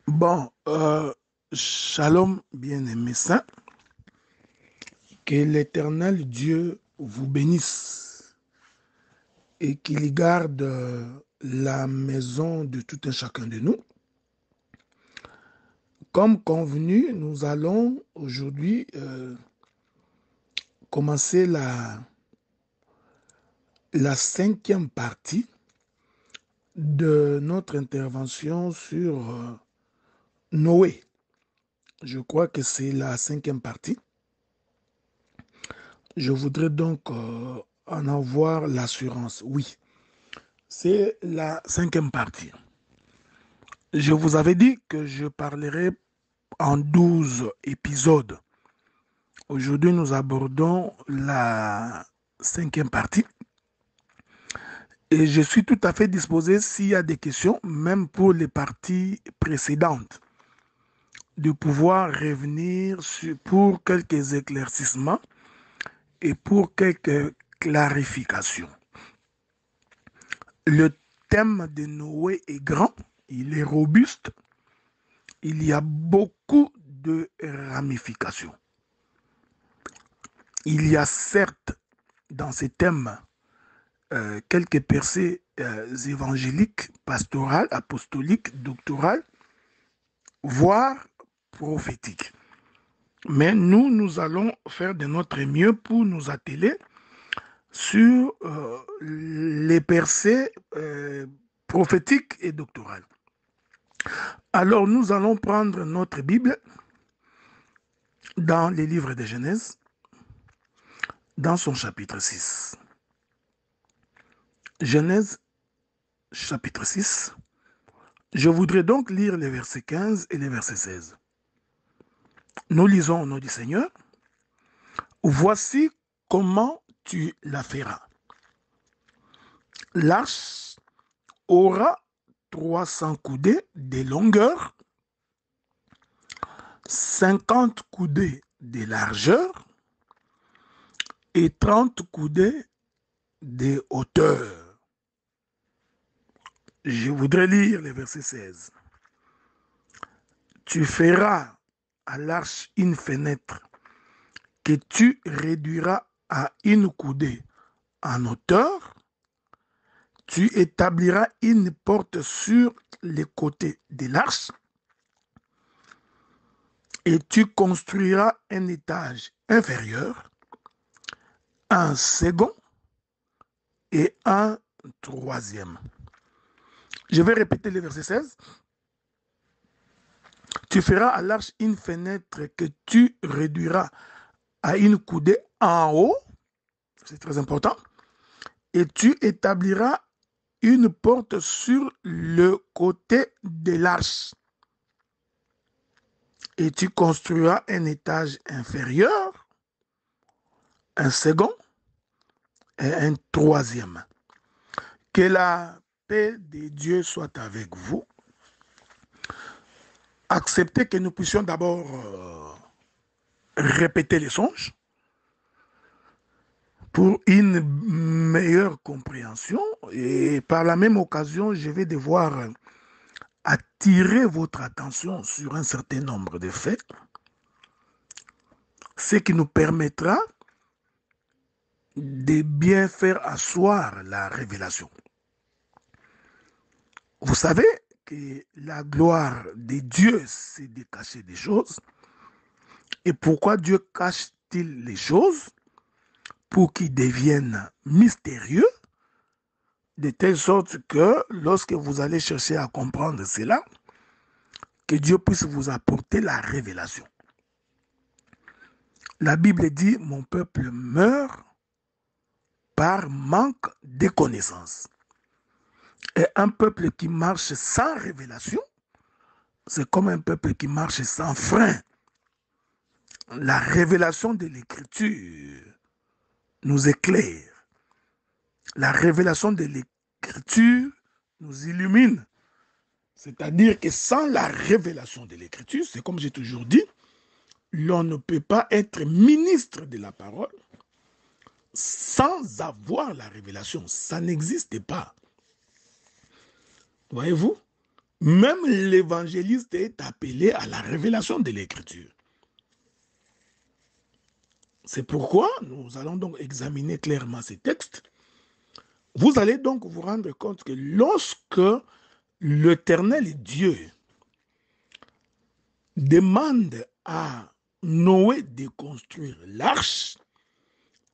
Bon, shalom, bien-aimés saints, que l'Éternel Dieu vous bénisse et qu'il garde la maison de tout un chacun de nous. Comme convenu, nous allons aujourd'hui commencer la cinquième partie de notre intervention sur Noé. Je crois que c'est la cinquième partie. Je voudrais donc en avoir l'assurance. Oui, c'est la cinquième partie. Je vous avais dit que je parlerai en 12 épisodes. Aujourd'hui, nous abordons la cinquième partie. Et je suis tout à fait disposé, s'il y a des questions, même pour les parties précédentes, de pouvoir revenir pour quelques éclaircissements et pour quelques clarifications. Le thème de Noé est grand, il est robuste, il y a beaucoup de ramifications. Il y a certes dans ces thèmes quelques percées évangéliques, pastorales, apostoliques, doctorales, voire prophétiques. Mais nous allons faire de notre mieux pour nous atteler sur les percées prophétiques et doctorales. Alors nous allons prendre notre Bible dans les livres de Genèse, dans son chapitre 6. Genèse chapitre 6. Je voudrais donc lire les versets 15 et les versets 16. Nous lisons au nom du Seigneur. Voici comment tu la feras. L'arche aura 300 coudées de longueur, 50 coudées de largeur et 30 coudées de hauteur. Je voudrais lire le verset 16. Tu feras à l'arche une fenêtre que tu réduiras à une coudée en hauteur. Tu établiras une porte sur les côtés de l'arche et tu construiras un étage inférieur, un second et un troisième. Je vais répéter le verset 16. Tu feras à l'arche une fenêtre que tu réduiras à une coudée en haut, c'est très important, et tu établiras une porte sur le côté de l'arche. Et tu construiras un étage inférieur, un second et un troisième. Que la paix de Dieu soit avec vous. Acceptez que nous puissions d'abord répéter les songes pour une meilleure compréhension. Et par la même occasion, je vais devoir attirer votre attention sur un certain nombre de faits, ce qui nous permettra de bien faire asseoir la révélation. Vous savez que la gloire de Dieu, c'est de cacher des choses. Et pourquoi Dieu cache-t-il les choses? Pour qu'ils deviennent mystérieux, de telle sorte que lorsque vous allez chercher à comprendre cela, que Dieu puisse vous apporter la révélation. La Bible dit, mon peuple meurt par manque de connaissance. Et un peuple qui marche sans révélation, c'est comme un peuple qui marche sans frein. La révélation de l'Écriture nous éclaire. La révélation de l'Écriture nous illumine. C'est-à-dire que sans la révélation de l'Écriture, c'est comme j'ai toujours dit, l'on ne peut pas être ministre de la parole sans avoir la révélation. Ça n'existe pas. Voyez-vous? Même l'évangéliste est appelé à la révélation de l'Écriture. C'est pourquoi nous allons donc examiner clairement ces textes. Vous allez donc vous rendre compte que lorsque l'Éternel Dieu demande à Noé de construire l'arche,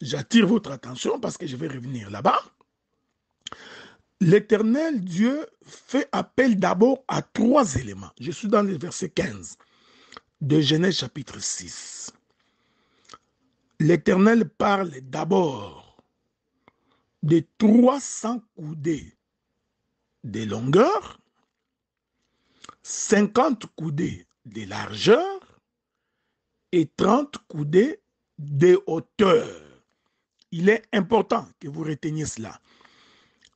j'attire votre attention parce que je vais revenir là-bas. L'Éternel Dieu fait appel d'abord à 3 éléments. Je suis dans le verset 15 de Genèse chapitre 6. L'Éternel parle d'abord de 300 coudées de longueur, 50 coudées de largeur et 30 coudées de hauteur. Il est important que vous reteniez cela.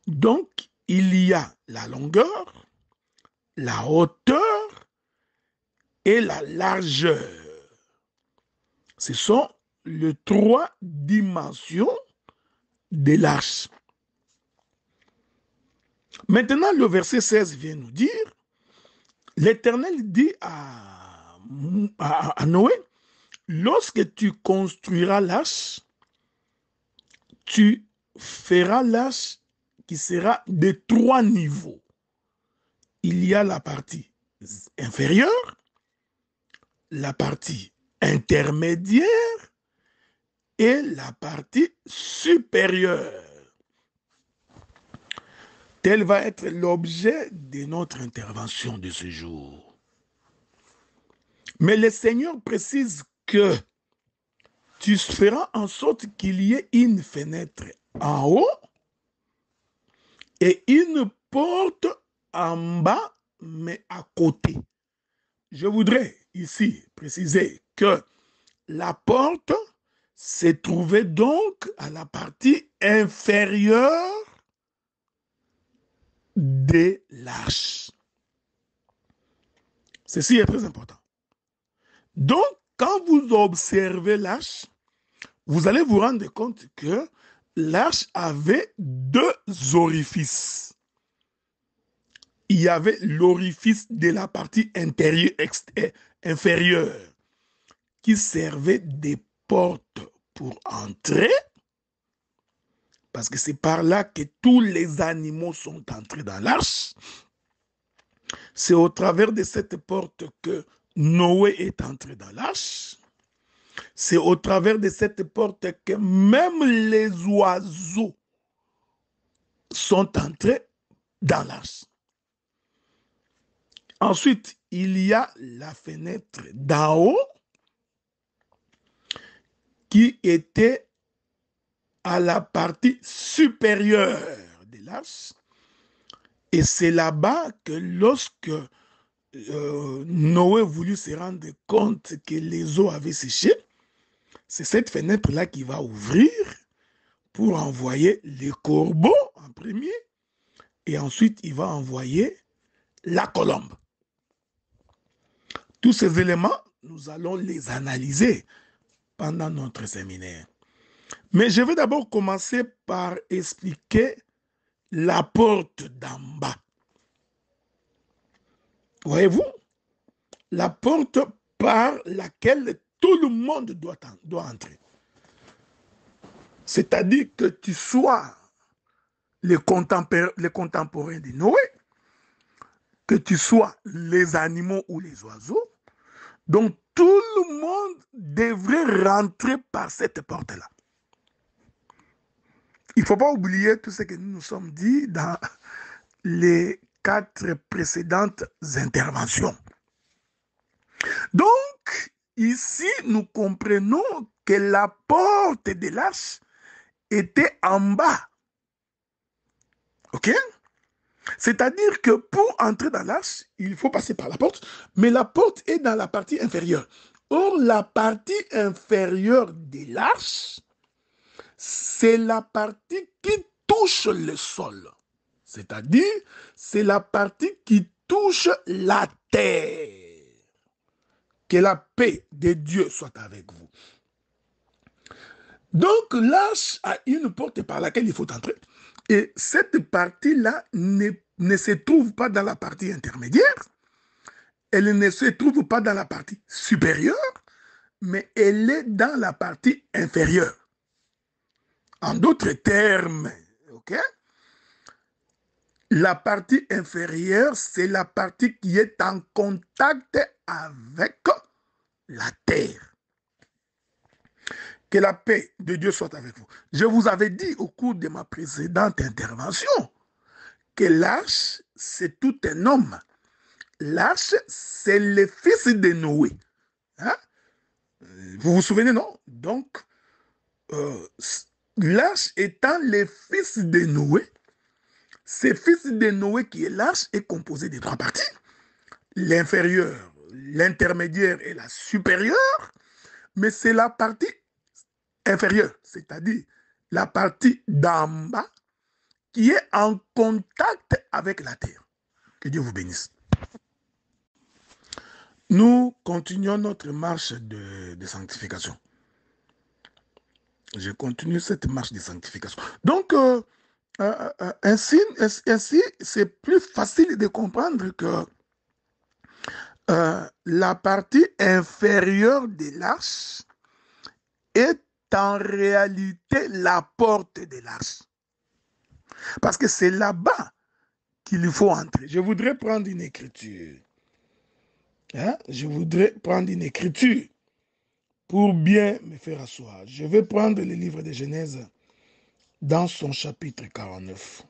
Donc, il y a la longueur, la hauteur et la largeur. Ce sont les 3 dimensions de l'arche. Maintenant, le verset 16 vient nous dire, l'Éternel dit à Noé, lorsque tu construiras l'arche, tu feras l'arche qui sera de 3 niveaux. Il y a la partie inférieure, la partie intermédiaire et la partie supérieure. Tel va être l'objet de notre intervention de ce jour. Mais le Seigneur précise que tu feras en sorte qu'il y ait une fenêtre en haut et une porte en bas, mais à côté. Je voudrais ici préciser que la porte se trouvait donc à la partie inférieure de l'arche. Ceci est très important. Donc, quand vous observez l'arche, vous allez vous rendre compte que l'arche avait 2 orifices. Il y avait l'orifice de la partie inférieure qui servait de porte pour entrer, parce que c'est par là que tous les animaux sont entrés dans l'arche. C'est au travers de cette porte que Noé est entré dans l'arche. C'est au travers de cette porte que même les oiseaux sont entrés dans l'arche. Ensuite, il y a la fenêtre d'en haut qui était à la partie supérieure de l'arche. Et c'est là-bas que lorsque Noé voulut se rendre compte que les eaux avaient séché, c'est cette fenêtre-là qui va ouvrir pour envoyer les corbeaux en premier, et ensuite il va envoyer la colombe. Tous ces éléments, nous allons les analyser pendant notre séminaire. Mais je vais d'abord commencer par expliquer la porte d'en bas. Voyez-vous, la porte par laquelle tout le monde doit entrer. C'est-à-dire que tu sois les contemporains de Noé, que tu sois les animaux ou les oiseaux, donc tout le monde devrait rentrer par cette porte-là. Il ne faut pas oublier tout ce que nous nous sommes dit dans les 4 précédentes interventions. Donc, ici, nous comprenons que la porte de l'arche était en bas. OK? C'est-à-dire que pour entrer dans l'arche, il faut passer par la porte, mais la porte est dans la partie inférieure. Or, la partie inférieure de l'arche, c'est la partie qui touche le sol. C'est-à-dire, c'est la partie qui touche la terre. Que la paix de Dieu soit avec vous. Donc, l'arche a une porte par laquelle il faut entrer. Et cette partie-là n'est ne se trouve pas dans la partie intermédiaire, elle ne se trouve pas dans la partie supérieure, mais elle est dans la partie inférieure. En d'autres termes, ok? La partie inférieure, c'est la partie qui est en contact avec la terre. Que la paix de Dieu soit avec vous. Je vous avais dit au cours de ma précédente intervention que l'arche, c'est tout un homme. L'arche, c'est le fils de Noé. Hein? Vous vous souvenez, non? Donc, l'arche étant le fils de Noé, ce fils de Noé qui est l'arche est composé de trois parties. L'inférieure, l'intermédiaire et la supérieure, mais c'est la partie inférieure, c'est-à-dire la partie d'en bas qui est en contact avec la terre. Que Dieu vous bénisse. Nous continuons notre marche de sanctification. Je continue cette marche de sanctification. Donc, ainsi c'est plus facile de comprendre que la partie inférieure de l'arche est en réalité la porte de l'arche. Parce que c'est là-bas qu'il faut entrer. Je voudrais prendre une écriture. Hein? Je voudrais prendre une écriture pour bien me faire asseoir. Je vais prendre le livre de Genèse dans son chapitre 49.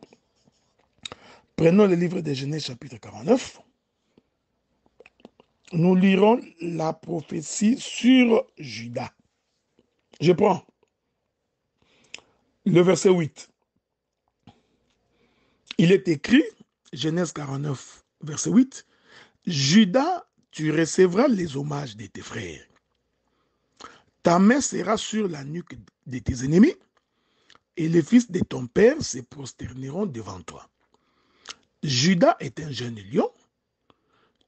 Prenons le livre de Genèse chapitre 49. Nous lirons la prophétie sur Judas. Je prends le verset 8. Il est écrit, Genèse 49, verset 8, « Judas, tu recevras les hommages de tes frères. Ta main sera sur la nuque de tes ennemis, et les fils de ton père se prosterneront devant toi. Judas est un jeune lion.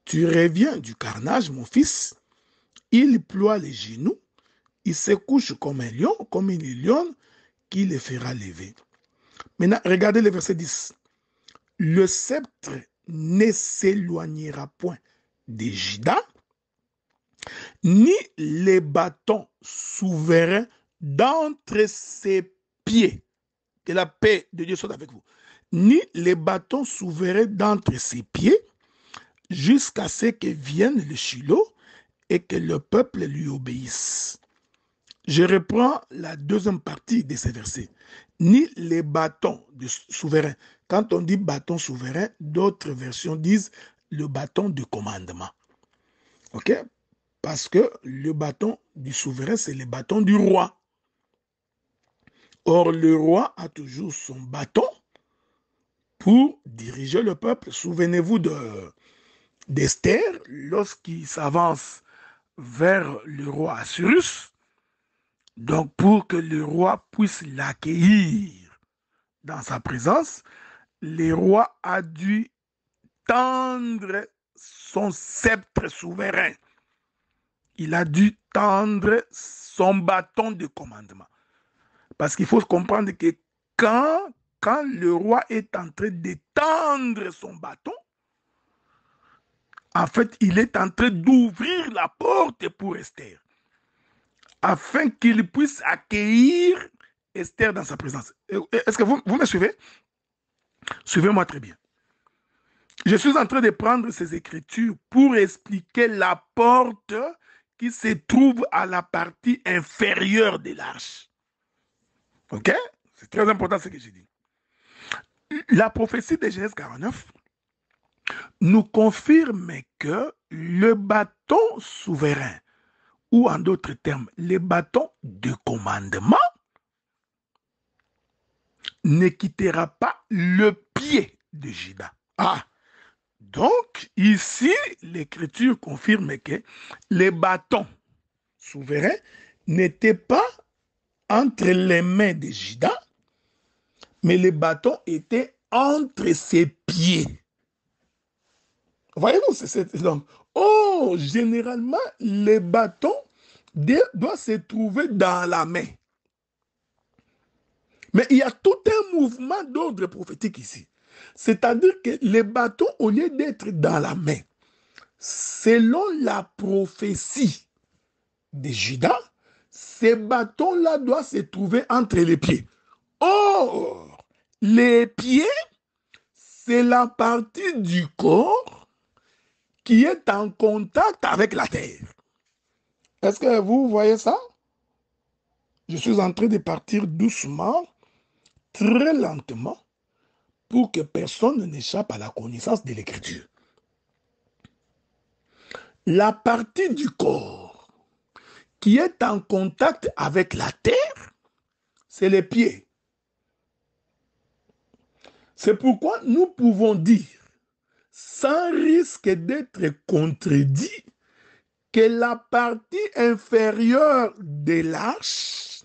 Tu reviens du carnage, mon fils. Il ploie les genoux. Il se couche comme un lion, comme une lionne qui le fera lever. » Maintenant, regardez le verset 10. « Le sceptre ne s'éloignera point de Judas, ni les bâtons souverains d'entre ses pieds. » Que la paix de Dieu soit avec vous. « Ni les bâtons souverains d'entre ses pieds, jusqu'à ce que vienne le Shiloh et que le peuple lui obéisse. » Je reprends la deuxième partie de ces versets. Ni les bâtons de souverain. Quand on dit bâton souverain, d'autres versions disent le bâton de commandement. Ok? Parce que le bâton du souverain, c'est le bâton du roi. Or, le roi a toujours son bâton pour diriger le peuple. Souvenez-vous d'Esther, lorsqu'il s'avance vers le roi Assuérus. Donc, pour que le roi puisse l'accueillir dans sa présence, le roi a dû tendre son sceptre souverain. Il a dû tendre son bâton de commandement. Parce qu'il faut comprendre que quand le roi est en train de tendre son bâton, en fait, il est en train d'ouvrir la porte pour Esther, afin qu'il puisse accueillir Esther dans sa présence. Est-ce que vous me suivez? Suivez-moi très bien. Je suis en train de prendre ces écritures pour expliquer la porte qui se trouve à la partie inférieure de l'arche. Ok? C'est très important ce que j'ai dit. La prophétie de Genèse 49 nous confirme que le bâton souverain, ou en d'autres termes, le bâton de commandement, ne quittera pas le pied de Judas. Ah! Donc, ici, l'Écriture confirme que les bâtons souverains n'étaient pas entre les mains de Judas, mais les bâtons étaient entre ses pieds. Voyez-vous, donc, généralement, les bâtons doivent se trouver dans la main. Mais il y a tout un mouvement d'ordre prophétique ici. C'est-à-dire que les bâtons, au lieu d'être dans la main, selon la prophétie de Judas, ces bâtons-là doivent se trouver entre les pieds. Or, les pieds, c'est la partie du corps qui est en contact avec la terre. Est-ce que vous voyez ça? Je suis en train de partir doucement, très lentement, pour que personne n'échappe à la connaissance de l'écriture. La partie du corps qui est en contact avec la terre, c'est les pieds. C'est pourquoi nous pouvons dire, sans risque d'être contredit, que la partie inférieure de l'arche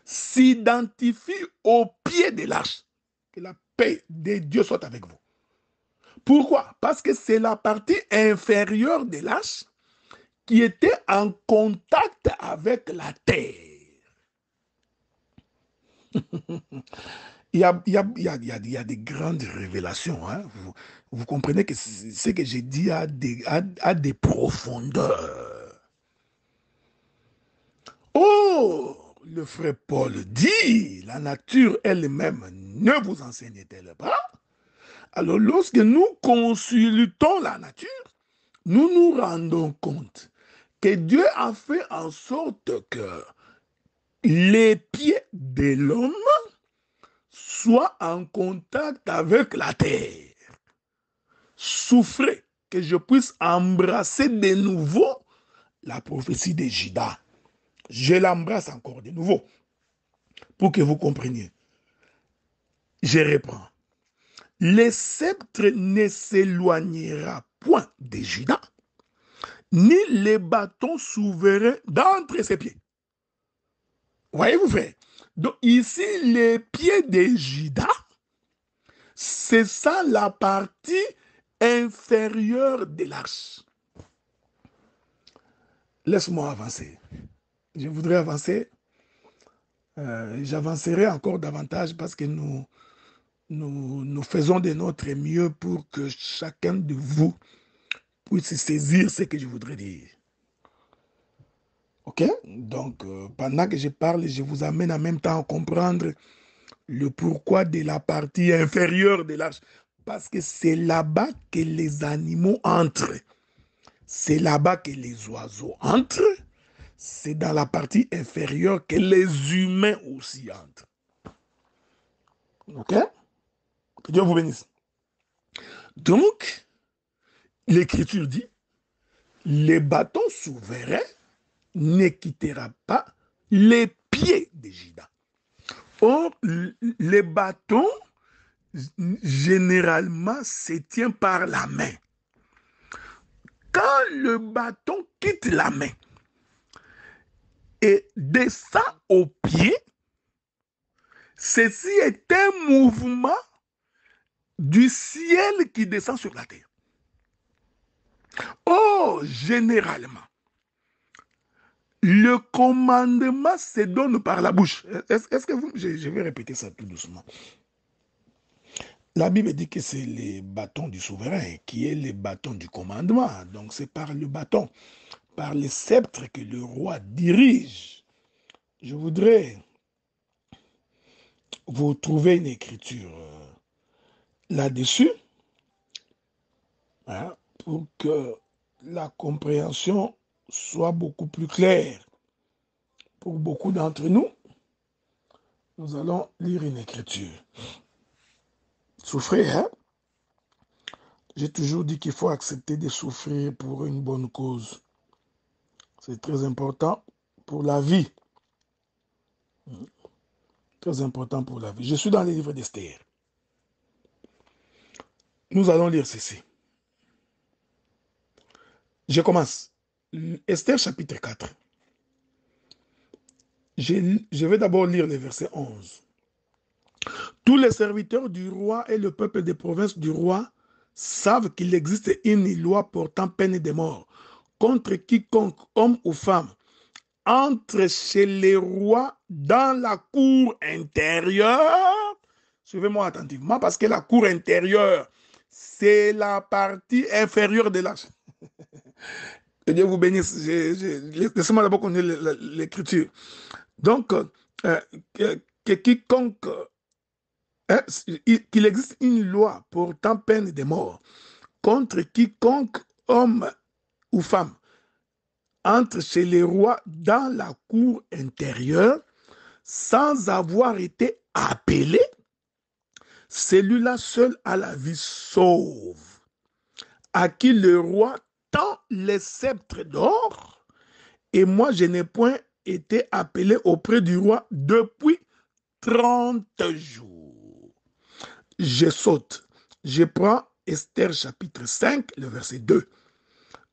s'identifie au pied de l'arche. Que la paix de Dieu soit avec vous. Pourquoi? Parce que c'est la partie inférieure de l'arche qui était en contact avec la terre. Il y a des grandes révélations. Hein? Vous comprenez que ce que j'ai dit a des profondeurs. Oh, le frère Paul dit, la nature elle-même ne vous enseigne-t-elle pas? Alors, lorsque nous consultons la nature, nous nous rendons compte que Dieu a fait en sorte que les pieds de l'homme soient en contact avec la terre. Souffrez que je puisse embrasser de nouveau la prophétie de Judas. Je l'embrasse encore de nouveau pour que vous compreniez. Je reprends. Le sceptre ne s'éloignera point de Judas, ni les bâtons souverains d'entre ses pieds. Voyez-vous, frère? Donc ici, les pieds de Judas, c'est ça la partie inférieure de l'arche. Laisse-moi avancer. Je voudrais avancer. J'avancerai encore davantage parce que nous faisons de notre mieux pour que chacun de vous puisse saisir ce que je voudrais dire. Ok? Donc, pendant que je parle, je vous amène en même temps à comprendre le pourquoi de la partie inférieure de l'arche. Parce que c'est là-bas que les animaux entrent. C'est là-bas que les oiseaux entrent. C'est dans la partie inférieure que les humains aussi entrent. Ok? Que Dieu vous bénisse. Donc, l'Écriture dit, les bâtons souverains ne quittera pas les pieds de Judas. Or, les bâtons, généralement, se tiennent par la main. Quand le bâton quitte la main et descend au pied, ceci est un mouvement du ciel qui descend sur la terre. Oh, généralement, le commandement se donne par la bouche. Est-ce que vous... Je vais répéter ça tout doucement. La Bible dit que c'est les bâtons du souverain qui est le bâton du commandement. Donc c'est par le bâton, par le sceptre que le roi dirige. Je voudrais vous trouver une écriture là-dessus, hein, pour que la compréhension soit beaucoup plus claire. Pour beaucoup d'entre nous, nous allons lire une écriture. Souffrir, hein? J'ai toujours dit qu'il faut accepter de souffrir pour une bonne cause. C'est très important pour la vie. Très important pour la vie. Je suis dans les livres d'Esther. Nous allons lire ceci. Je commence. Esther chapitre 4. Je vais d'abord lire le verset 11. Tous les serviteurs du roi et le peuple des provinces du roi savent qu'il existe une loi portant peine de mort contre quiconque, homme ou femme, entre chez les rois dans la cour intérieure Suivez-moi attentivement parce que la cour intérieure, c'est la partie inférieure de l'arche. Que Dieu vous bénisse. Laissez-moi d'abord connaître l'écriture. Donc, euh, que quiconque, hein, qu'il existe une loi portant peine de mort contre quiconque homme ou femme entre chez les rois dans la cour intérieure sans avoir été appelé, celui-là seul a la vie sauve, à qui le roi tend les sceptres d'or, et moi je n'ai point été appelé auprès du roi depuis 30 jours. Je saute. Je prends Esther chapitre 5, le verset 2.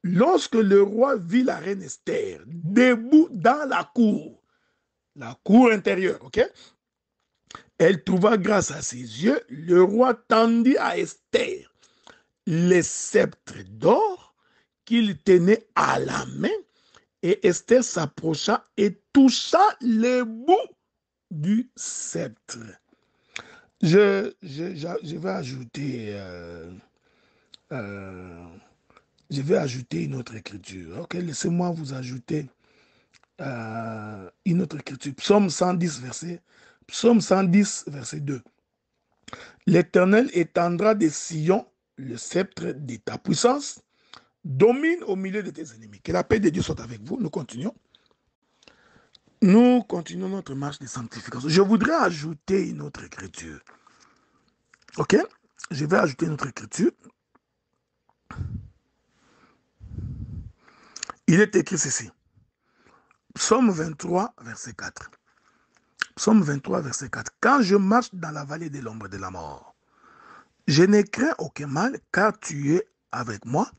Lorsque le roi vit la reine Esther debout dans la cour intérieure, ok? Elle trouva grâce à ses yeux, le roi tendit à Esther les sceptres d'or qu'il tenait à la main, et Esther s'approcha et toucha les bouts du sceptre. Je vais ajouter je vais ajouter une autre écriture. Ok, laissez-moi vous ajouter une autre écriture. Psaume 110, verset 2. L'Éternel étendra des sillons le sceptre de ta puissance, domine au milieu de tes ennemis. Que la paix de Dieu soit avec vous. Nous continuons. Nous continuons notre marche de sanctification. Je voudrais ajouter une autre écriture. Ok? Je vais ajouter une autre écriture. Il est écrit ceci. Psaume 23, verset 4. Psaume 23, verset 4. Quand je marche dans la vallée de l'ombre de la mort, je ne crains aucun mal, car tu es avec moi.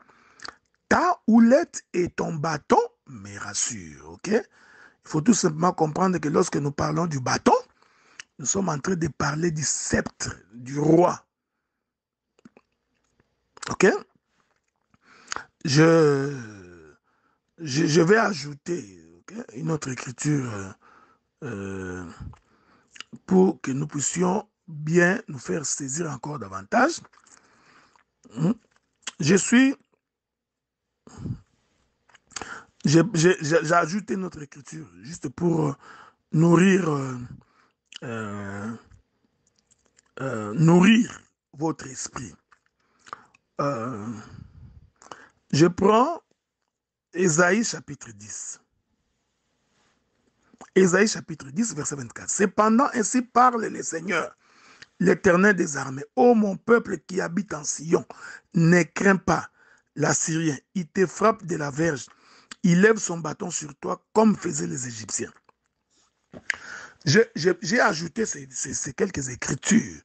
Ta houlette et ton bâton me rassurent. Ok? Il faut tout simplement comprendre que lorsque nous parlons du bâton, nous sommes en train de parler du sceptre du roi. Ok? Je vais ajouter une autre écriture pour que nous puissions bien nous faire saisir encore davantage. J'ai ajouté une autre écriture juste pour nourrir votre esprit. Je prends Ésaïe chapitre 10. Ésaïe chapitre 10, verset 24. Cependant, ainsi parle le Seigneur, l'Éternel des armées. Ô mon peuple qui habite en Sion, ne crains pas l'Assyrien. Il te frappe de la verge. Il lève son bâton sur toi comme faisaient les Égyptiens. J'ai ajouté ces quelques écritures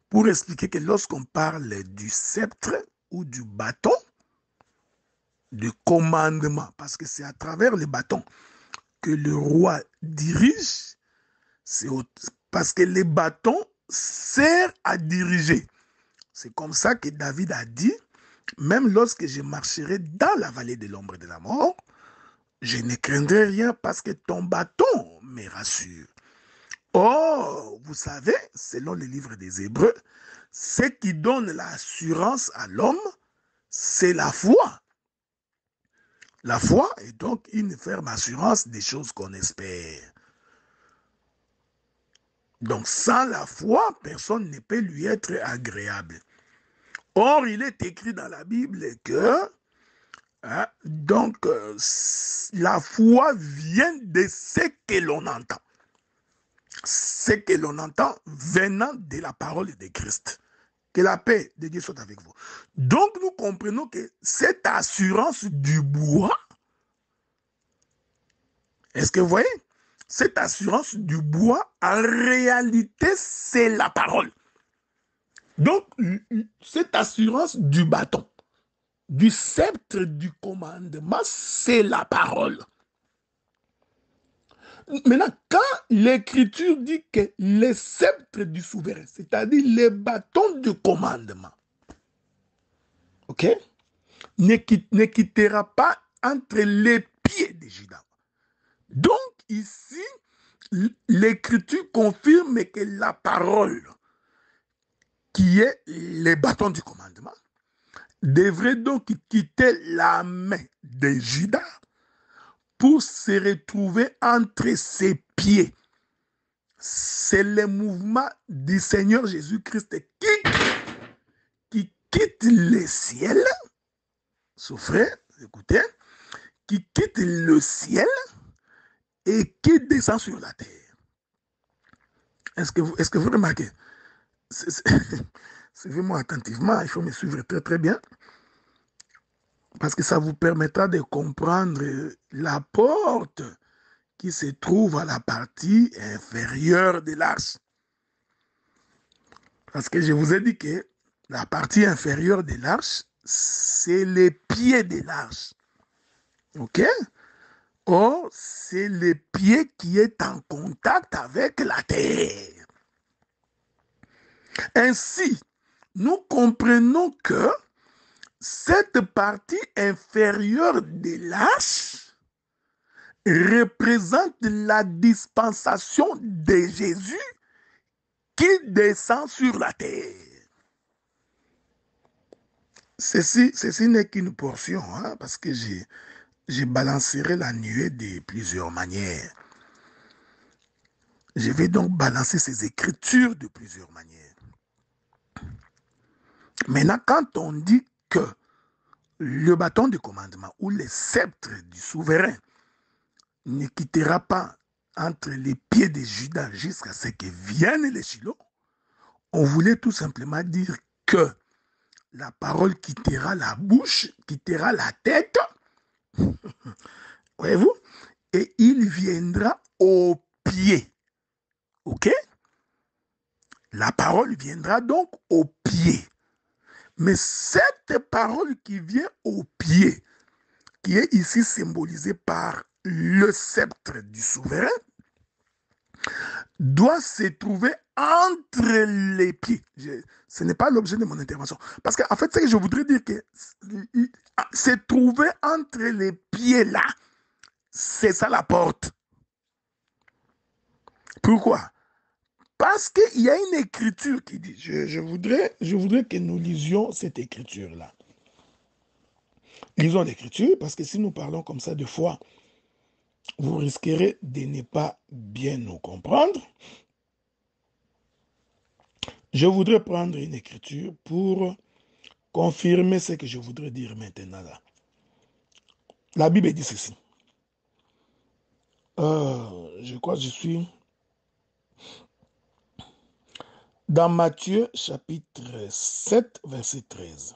pour expliquer que lorsqu'on parle du sceptre ou du bâton, du commandement, parce que c'est à travers le bâton que le roi dirige, parce que le bâton sert à diriger. C'est comme ça que David a dit, même lorsque je marcherai dans la vallée de l'ombre de la mort, je ne craindrai rien parce que ton bâton me rassure. Or, vous savez, selon le livre des Hébreux, ce qui donne l'assurance à l'homme, c'est la foi. La foi est donc une ferme assurance des choses qu'on espère. Donc, sans la foi, personne ne peut lui être agréable. Or, il est écrit dans la Bible que la foi vient de ce que l'on entend. Ce que l'on entend venant de la parole de Christ. Que la paix de Dieu soit avec vous. Donc, nous comprenons que cette assurance du bois, est-ce que vous voyez? Cette assurance du bois, en réalité, c'est la parole. Donc, cette assurance du bâton, du sceptre du commandement, c'est la parole. Maintenant, quand l'Écriture dit que le sceptre du souverain, c'est-à-dire le bâton du commandement, ok, ne quittera pas entre les pieds de Judas. Donc, ici, l'Écriture confirme que la parole qui est le bâton du commandement, devrait donc quitter la main de Judas pour se retrouver entre ses pieds. C'est le mouvement du Seigneur Jésus-Christ qui quitte le ciel, souffrez, écoutez, qui quitte le ciel et qui descend sur la terre. Est-ce que vous remarquez? Suivez-moi attentivement, il faut me suivre très très bien, parce que ça vous permettra de comprendre la porte qui se trouve à la partie inférieure de l'arche. Parce que je vous ai dit que la partie inférieure de l'arche, c'est les pieds de l'arche. OK? Or, c'est le pied qui est en contact avec la terre. Ainsi, nous comprenons que cette partie inférieure de l'arche représente la dispensation de Jésus qui descend sur la terre. Ceci n'est qu'une portion, hein, parce que je balancerai la nuée de plusieurs manières. Je vais donc balancer ces écritures de plusieurs manières. Maintenant, quand on dit que le bâton de commandement ou le sceptre du souverain ne quittera pas entre les pieds de Judas jusqu'à ce que vienne le Shiloh, on voulait tout simplement dire que la parole quittera la bouche, quittera la tête, voyez-vous, et il viendra au pied. OK? La parole viendra donc au pied. Mais cette parole qui vient au pied, qui est ici symbolisée par le sceptre du souverain, doit se trouver entre les pieds. Ce n'est pas l'objet de mon intervention. Parce qu'en fait, ce que je voudrais dire, que se trouver entre les pieds là, c'est ça la porte. Pourquoi? Parce qu'il y a une écriture qui dit, je voudrais que nous lisions cette écriture-là. Lisons l'écriture, parce que si nous parlons comme ça de foi, vous risquerez de ne pas bien nous comprendre. Je voudrais prendre une écriture pour confirmer ce que je voudrais dire maintenant là. La Bible dit ceci. Je crois que je suis dans Matthieu chapitre 7, verset 13.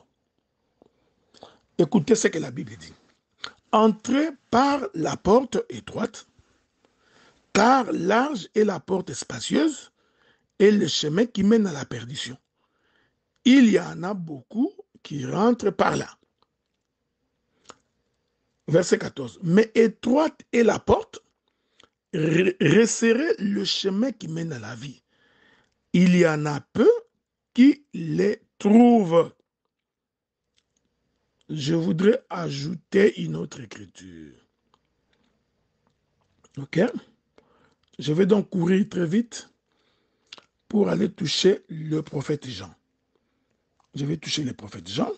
Écoutez ce que la Bible dit. Entrez par la porte étroite, car large est la porte spacieuse et le chemin qui mène à la perdition. Il y en a beaucoup qui rentrent par là. Verset 14. Mais étroite est la porte, resserrez le chemin qui mène à la vie. Il y en a peu qui les trouvent. Je voudrais ajouter une autre écriture. OK? Je vais donc courir très vite pour aller toucher le prophète Jean. Je vais toucher le prophète Jean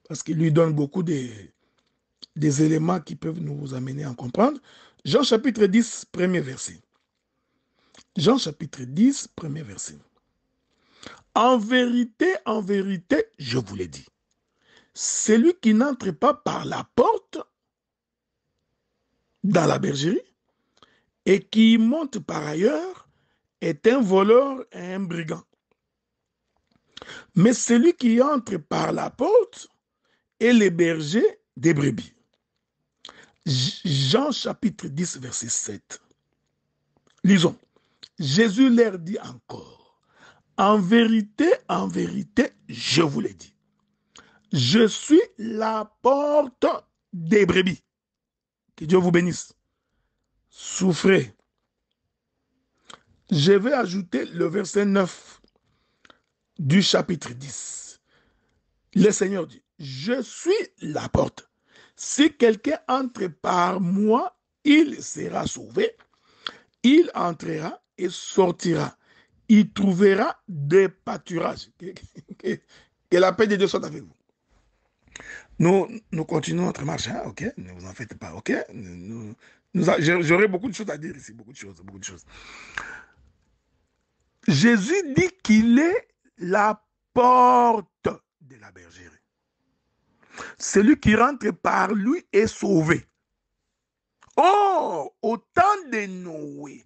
parce qu'il lui donne beaucoup des éléments qui peuvent nous amener à comprendre. Jean chapitre 10, premier verset. Jean chapitre 10, premier verset. En vérité, je vous l'ai dit. Celui qui n'entre pas par la porte dans la bergerie et qui monte par ailleurs est un voleur et un brigand. Mais celui qui entre par la porte est le berger des brebis. Jean chapitre 10, verset 7. Lisons. Jésus leur dit encore, en vérité, je vous l'ai dit. Je suis la porte des brebis. Que Dieu vous bénisse. Souffrez. Je vais ajouter le verset 9 du chapitre 10. Le Seigneur dit, je suis la porte. Si quelqu'un entre par moi, il sera sauvé. Il entrera et sortira. il trouvera des pâturages. Que la paix de Dieu soit avec vous. Nous continuons notre marche, hein, ok? Ne vous en faites pas, ok? J'aurai beaucoup de choses à dire ici, beaucoup de choses, beaucoup de choses. Jésus dit qu'il est la porte de la bergerie. Celui qui rentre par lui est sauvé. Oh, au temps de Noé,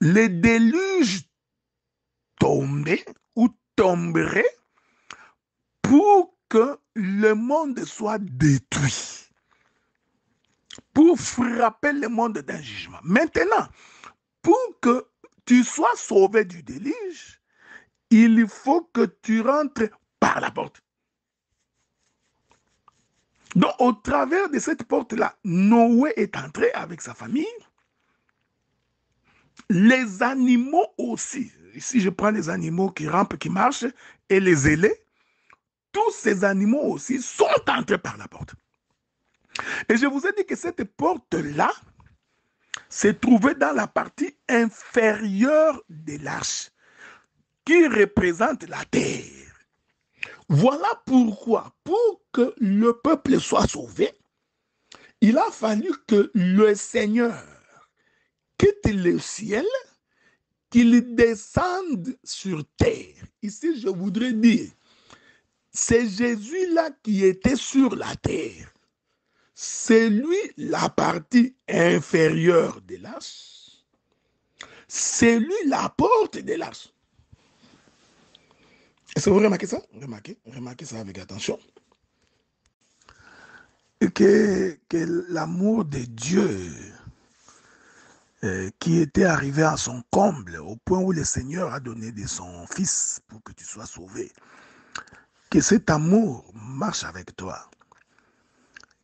les déluges tombaient ou tomberaient pour que le monde soit détruit, pour frapper le monde d'un jugement. Maintenant, pour que tu sois sauvé du déluge, il faut que tu rentres par la porte. Donc, au travers de cette porte-là, Noé est entré avec sa famille. Les animaux aussi. Ici, je prends les animaux qui rampent, qui marchent, et les ailés. Tous ces animaux aussi sont entrés par la porte. Et je vous ai dit que cette porte-là se trouvait dans la partie inférieure de l'arche, qui représente la terre. Voilà pourquoi, pour que le peuple soit sauvé, il a fallu que le Seigneur quitte le ciel, qu'il descende sur terre. Ici, je voudrais dire, c'est Jésus-là qui était sur la terre. C'est lui la partie inférieure de l'arche. C'est lui la porte de l'arche. Est-ce que vous remarquez ça? Remarquez ça avec attention. Que l'amour de Dieu qui était arrivé à son comble, au point où le Seigneur a donné de son Fils pour que tu sois sauvé. Que cet amour marche avec toi.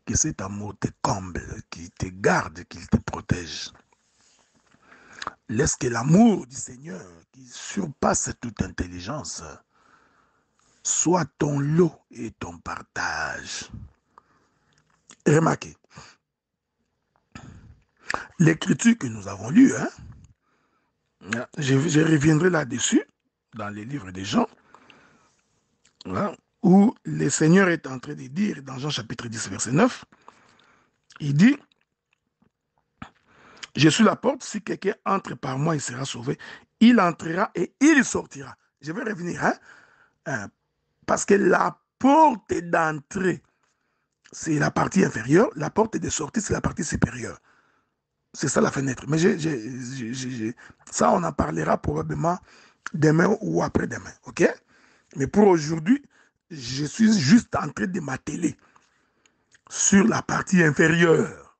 Que cet amour te comble, qu'il te garde, qu'il te protège. Laisse que l'amour du Seigneur, qui surpasse toute intelligence, soit ton lot et ton partage. Remarquez, l'écriture que nous avons lue, hein, je reviendrai là-dessus, dans les livres des Jean, hein, où le Seigneur est en train de dire, dans Jean chapitre 10, verset 9, il dit, je suis la porte, si quelqu'un entre par moi, il sera sauvé. Il entrera et il sortira. Je vais revenir, hein, parce que la porte d'entrée, c'est la partie inférieure, la porte de sortie, c'est la partie supérieure. C'est ça la fenêtre. Mais ça, on en parlera probablement demain ou après-demain, ok? Mais pour aujourd'hui, je suis juste en train de m'atteler sur la partie inférieure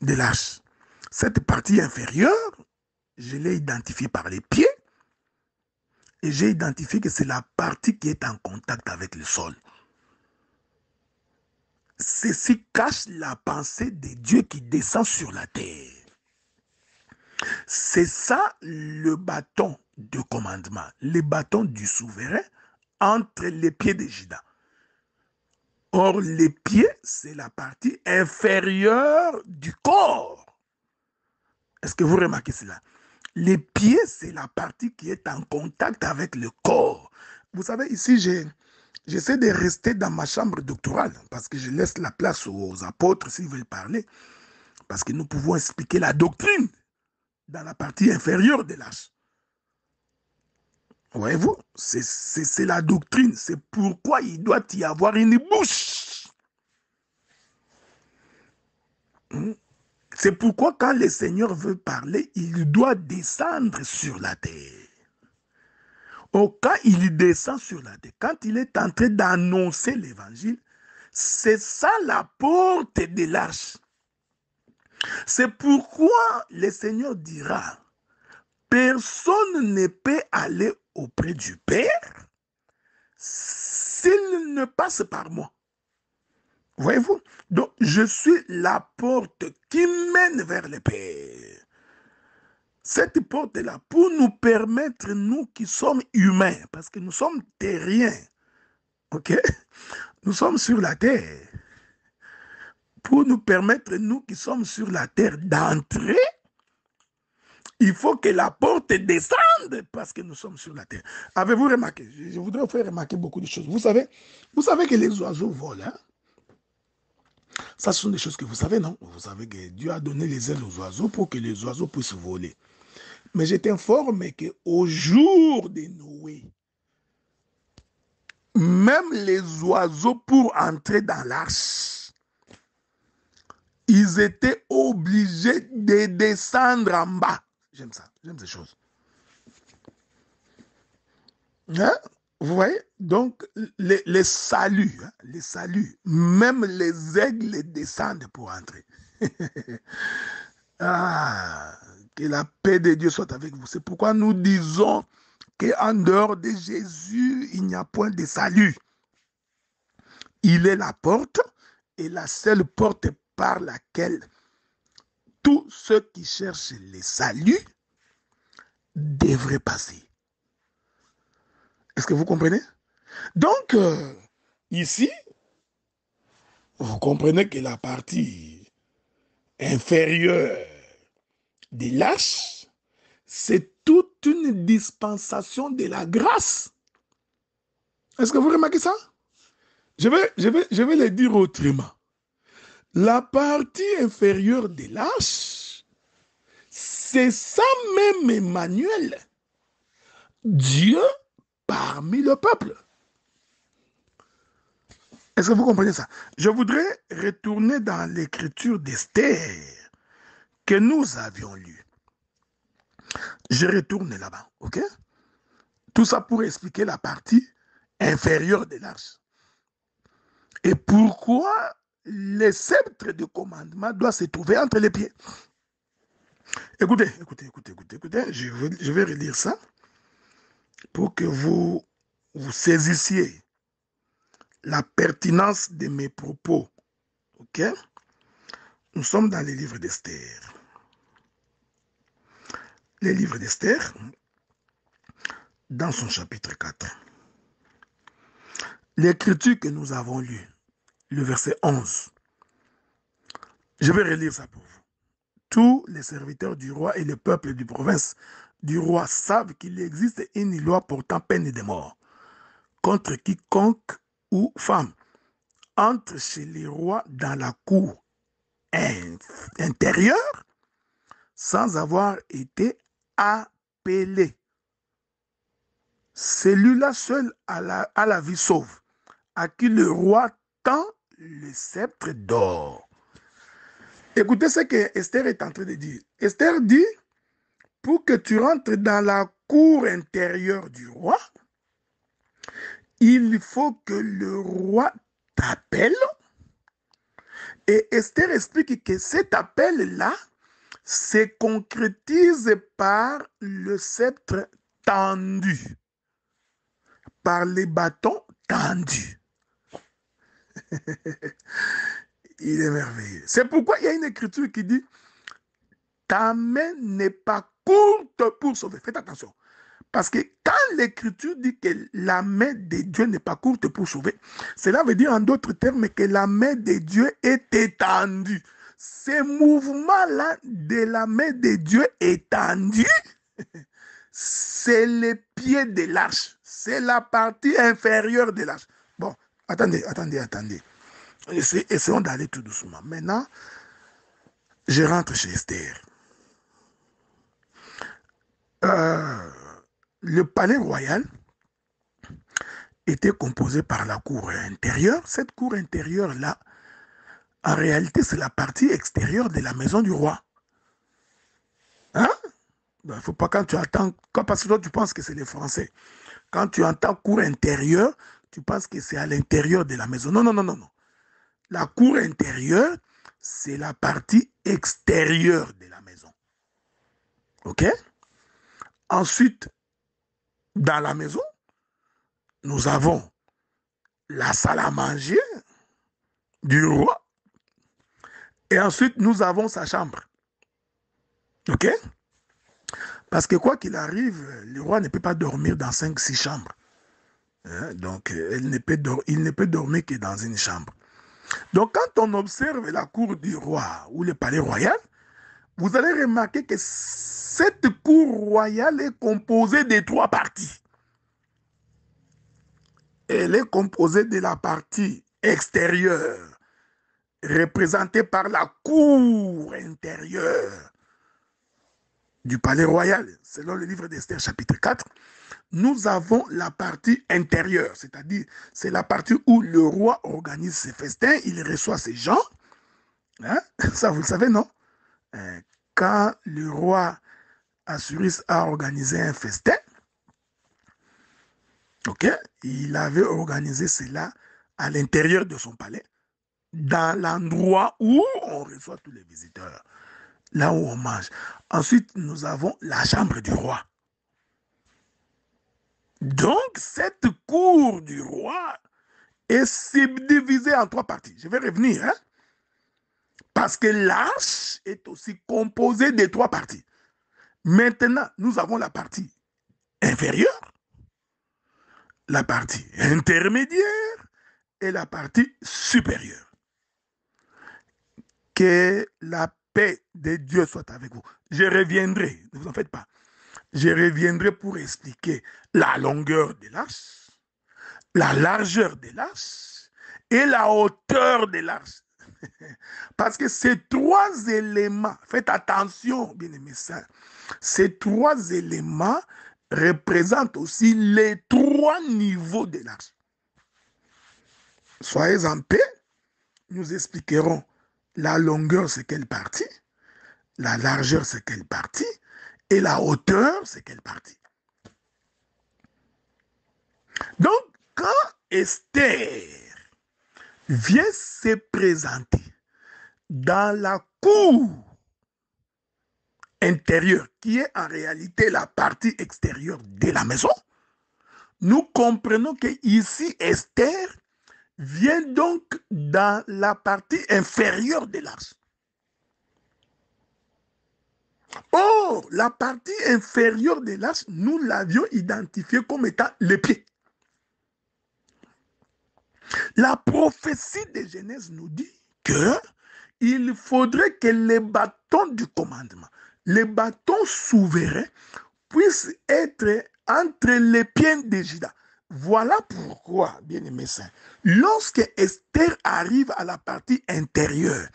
de l'arche. Cette partie inférieure, je l'ai identifiée par les pieds et j'ai identifié que c'est la partie qui est en contact avec le sol. Ceci cache la pensée de Dieu qui descend sur la terre. C'est ça le bâton de commandement, le bâton du souverain entre les pieds de Judas. Or, les pieds, c'est la partie inférieure du corps. Est-ce que vous remarquez cela? Les pieds, c'est la partie qui est en contact avec le corps. Vous savez, ici, j'essaie de rester dans ma chambre doctorale parce que je laisse la place aux apôtres s'ils veulent parler. Parce que nous pouvons expliquer la doctrine dans la partie inférieure de l'arche. Voyez-vous, c'est la doctrine. C'est pourquoi il doit y avoir une bouche. C'est pourquoi quand le Seigneur veut parler, il doit descendre sur la terre. Or, quand il descend sur la terre, quand il est en train d'annoncer l'évangile, c'est ça la porte de l'arche. C'est pourquoi le Seigneur dira, personne ne peut aller auprès du Père s'il ne passe par moi. Voyez-vous? Donc, je suis la porte qui mène vers le Père. Cette porte-là, pour nous permettre, nous qui sommes humains, parce que nous sommes terriens, ok? Nous sommes sur la terre. Pour nous permettre, nous qui sommes sur la terre, d'entrer, il faut que la porte descende parce que nous sommes sur la terre. Avez-vous remarqué? Je voudrais vous faire remarquer beaucoup de choses. Vous savez que les oiseaux volent. Hein? Ça, ce sont des choses que vous savez, non? Vous savez que Dieu a donné les ailes aux oiseaux pour que les oiseaux puissent voler. Mais je t'informe qu'au jour de Noé, même les oiseaux, pour entrer dans l'arche, ils étaient obligés de descendre en bas. J'aime ça, j'aime ces choses. Hein? Vous voyez? Donc, les saluts, hein, les saluts, même les aigles descendent pour entrer. Ah, que la paix de Dieu soit avec vous. C'est pourquoi nous disons qu'en dehors de Jésus, il n'y a point de salut. Il est la porte et la seule porte par laquelle tous ceux qui cherchent le salut devraient passer. Est-ce que vous comprenez? Donc, ici, vous comprenez que la partie inférieure des lâches, c'est toute une dispensation de la grâce. Est-ce que vous remarquez ça? Je vais le dire autrement. La partie inférieure des lâches, c'est ça même Emmanuel, Dieu parmi le peuple. Est-ce que vous comprenez ça? Je voudrais retourner dans l'écriture d'Esther que nous avions lue. Je retourne là-bas, ok? Tout ça pour expliquer la partie inférieure de l'arche. Et pourquoi le sceptre de commandement doit se trouver entre les pieds. Écoutez, je vais relire ça pour que vous saisissiez la pertinence de mes propos. Ok? Nous sommes dans les livres d'Esther. Les livres d'Esther, dans son chapitre 4. L'écriture que nous avons lue, le verset 11. Je vais relire ça pour vous. Tous les serviteurs du roi et le peuple du province du roi savent qu'il existe une loi portant peine de mort contre quiconque ou femme entre chez les rois dans la cour intérieure sans avoir été appelé. Celui-là seul a la vie sauve, à qui le roi tend le sceptre d'or. Écoutez ce que Esther est en train de dire. Esther dit, pour que tu rentres dans la cour intérieure du roi, il faut que le roi t'appelle. Et Esther explique que cet appel-là se concrétise par le sceptre tendu, par les bâtons tendus. Il est merveilleux. C'est pourquoi il y a une écriture qui dit ta main n'est pas courte pour sauver. Faites attention. Parce que quand l'écriture dit que la main de Dieu n'est pas courte pour sauver, cela veut dire en d'autres termes que la main de Dieu est étendue. Ce mouvement-là de la main de Dieu étendue, c'est les pieds de l'arche. C'est la partie inférieure de l'arche. Bon, attendez. Essayons d'aller tout doucement. Maintenant, je rentre chez Esther. Le palais royal était composé par la cour intérieure. Cette cour intérieure-là, en réalité, c'est la partie extérieure de la maison du roi. Hein? Il ne faut pas quand tu entends, parce que toi tu penses que c'est les Français. Quand tu entends cour intérieure, tu penses que c'est à l'intérieur de la maison. Non. La cour intérieure, c'est la partie extérieure de la maison. OK? Ensuite, dans la maison, nous avons la salle à manger du roi. Et ensuite, nous avons sa chambre. OK? Parce que quoi qu'il arrive, le roi ne peut pas dormir dans 5-6 chambres. Hein? Donc, il ne peut dormir que dans une chambre. Donc, quand on observe la cour du roi ou le palais royal, vous allez remarquer que cette cour royale est composée de 3 parties. Elle est composée de la partie extérieure, représentée par la cour intérieure du palais royal, selon le livre d'Esther chapitre 4. Nous avons la partie intérieure, c'est-à-dire c'est la partie où le roi organise ses festins, il reçoit ses gens. Hein? Ça, vous le savez, non? Quand le roi Assuris a organisé un festin, ok, il avait organisé cela à l'intérieur de son palais, dans l'endroit où on reçoit tous les visiteurs, là où on mange. Ensuite, nous avons la chambre du roi. Donc, cette cour du roi est subdivisée en 3 parties. Je vais revenir, hein? Parce que l'arche est aussi composée de 3 parties. Maintenant, nous avons la partie inférieure, la partie intermédiaire et la partie supérieure. Que la paix de Dieu soit avec vous. Je reviendrai, ne vous en faites pas. Je reviendrai pour expliquer la longueur de l'arche, la largeur de l'arche et la hauteur de l'arche. Parce que ces 3 éléments, faites attention, bien-aimés saints, ces 3 éléments représentent aussi les 3 niveaux de l'arche. Soyez en paix, nous expliquerons la longueur, c'est quelle partie, la largeur, c'est quelle partie, et la hauteur, c'est quelle partie. Donc, quand Esther vient se présenter dans la cour intérieure, qui est en réalité la partie extérieure de la maison, nous comprenons que ici Esther vient donc dans la partie inférieure de l'arche. Or, la partie inférieure de l'arche, nous l'avions identifiée comme étant les pieds. La prophétie de Genèse nous dit que il faudrait que les bâtons du commandement, les bâtons souverains, puissent être entre les pieds de Juda. Voilà pourquoi, bien-aimés saints, lorsque Esther arrive à la partie intérieure,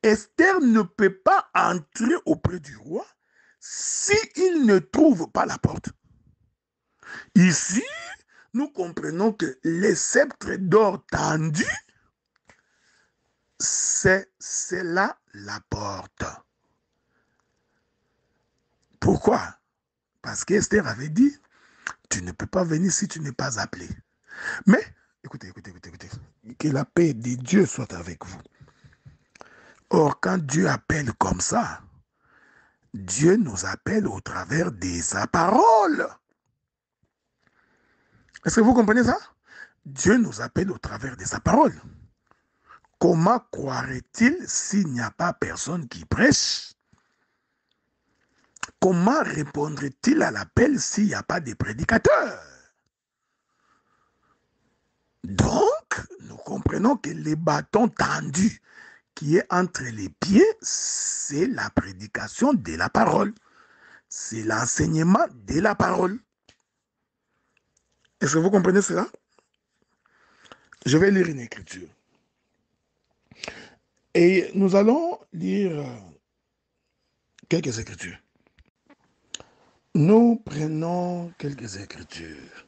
Esther ne peut pas entrer auprès du roi s'il ne trouve pas la porte. Ici, nous comprenons que les sceptres d'or tendus, c'est là la porte. Pourquoi? Parce qu'Esther avait dit, tu ne peux pas venir si tu n'es pas appelé. Mais, écoutez, que la paix de Dieu soit avec vous. Or, quand Dieu appelle comme ça, Dieu nous appelle au travers de sa parole. Est-ce que vous comprenez ça? Dieu nous appelle au travers de sa parole. Comment croirait-il s'il n'y a pas personne qui prêche? Comment répondrait-il à l'appel s'il n'y a pas de prédicateurs? Donc, nous comprenons que les bâtons tendus qui est entre les pieds, c'est la prédication de la parole. C'est l'enseignement de la parole. Est-ce que vous comprenez cela? Je vais lire une écriture. Et nous allons lire quelques écritures. Nous prenons quelques écritures.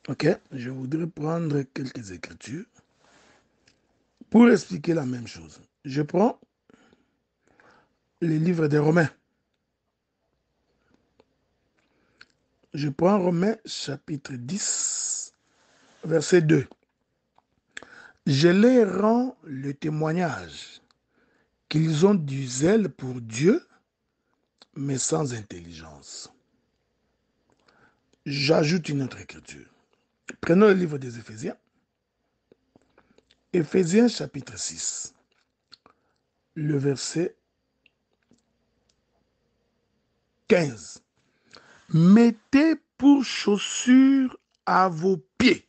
Ok? Je voudrais prendre quelques écritures pour expliquer la même chose. Je prends le livre des Romains. Je prends Romains chapitre 10, verset 2. Je leur rends le témoignage qu'ils ont du zèle pour Dieu, mais sans intelligence. J'ajoute une autre écriture. Prenons le livre des Éphésiens. Éphésiens chapitre 6, le verset 15. Mettez pour chaussures à vos pieds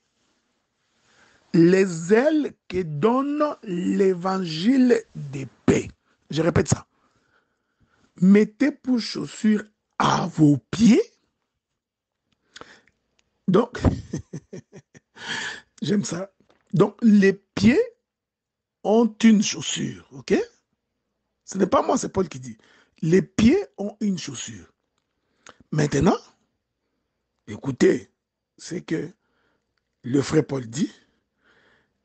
les ailes que donne l'évangile de paix. Je répète ça. mettez pour chaussures à vos pieds. Donc, j'aime ça. Donc, les pieds ont une chaussure, ok? Ce n'est pas moi, c'est Paul qui dit. Les pieds ont une chaussure. Maintenant, écoutez, c'est que le frère Paul dit,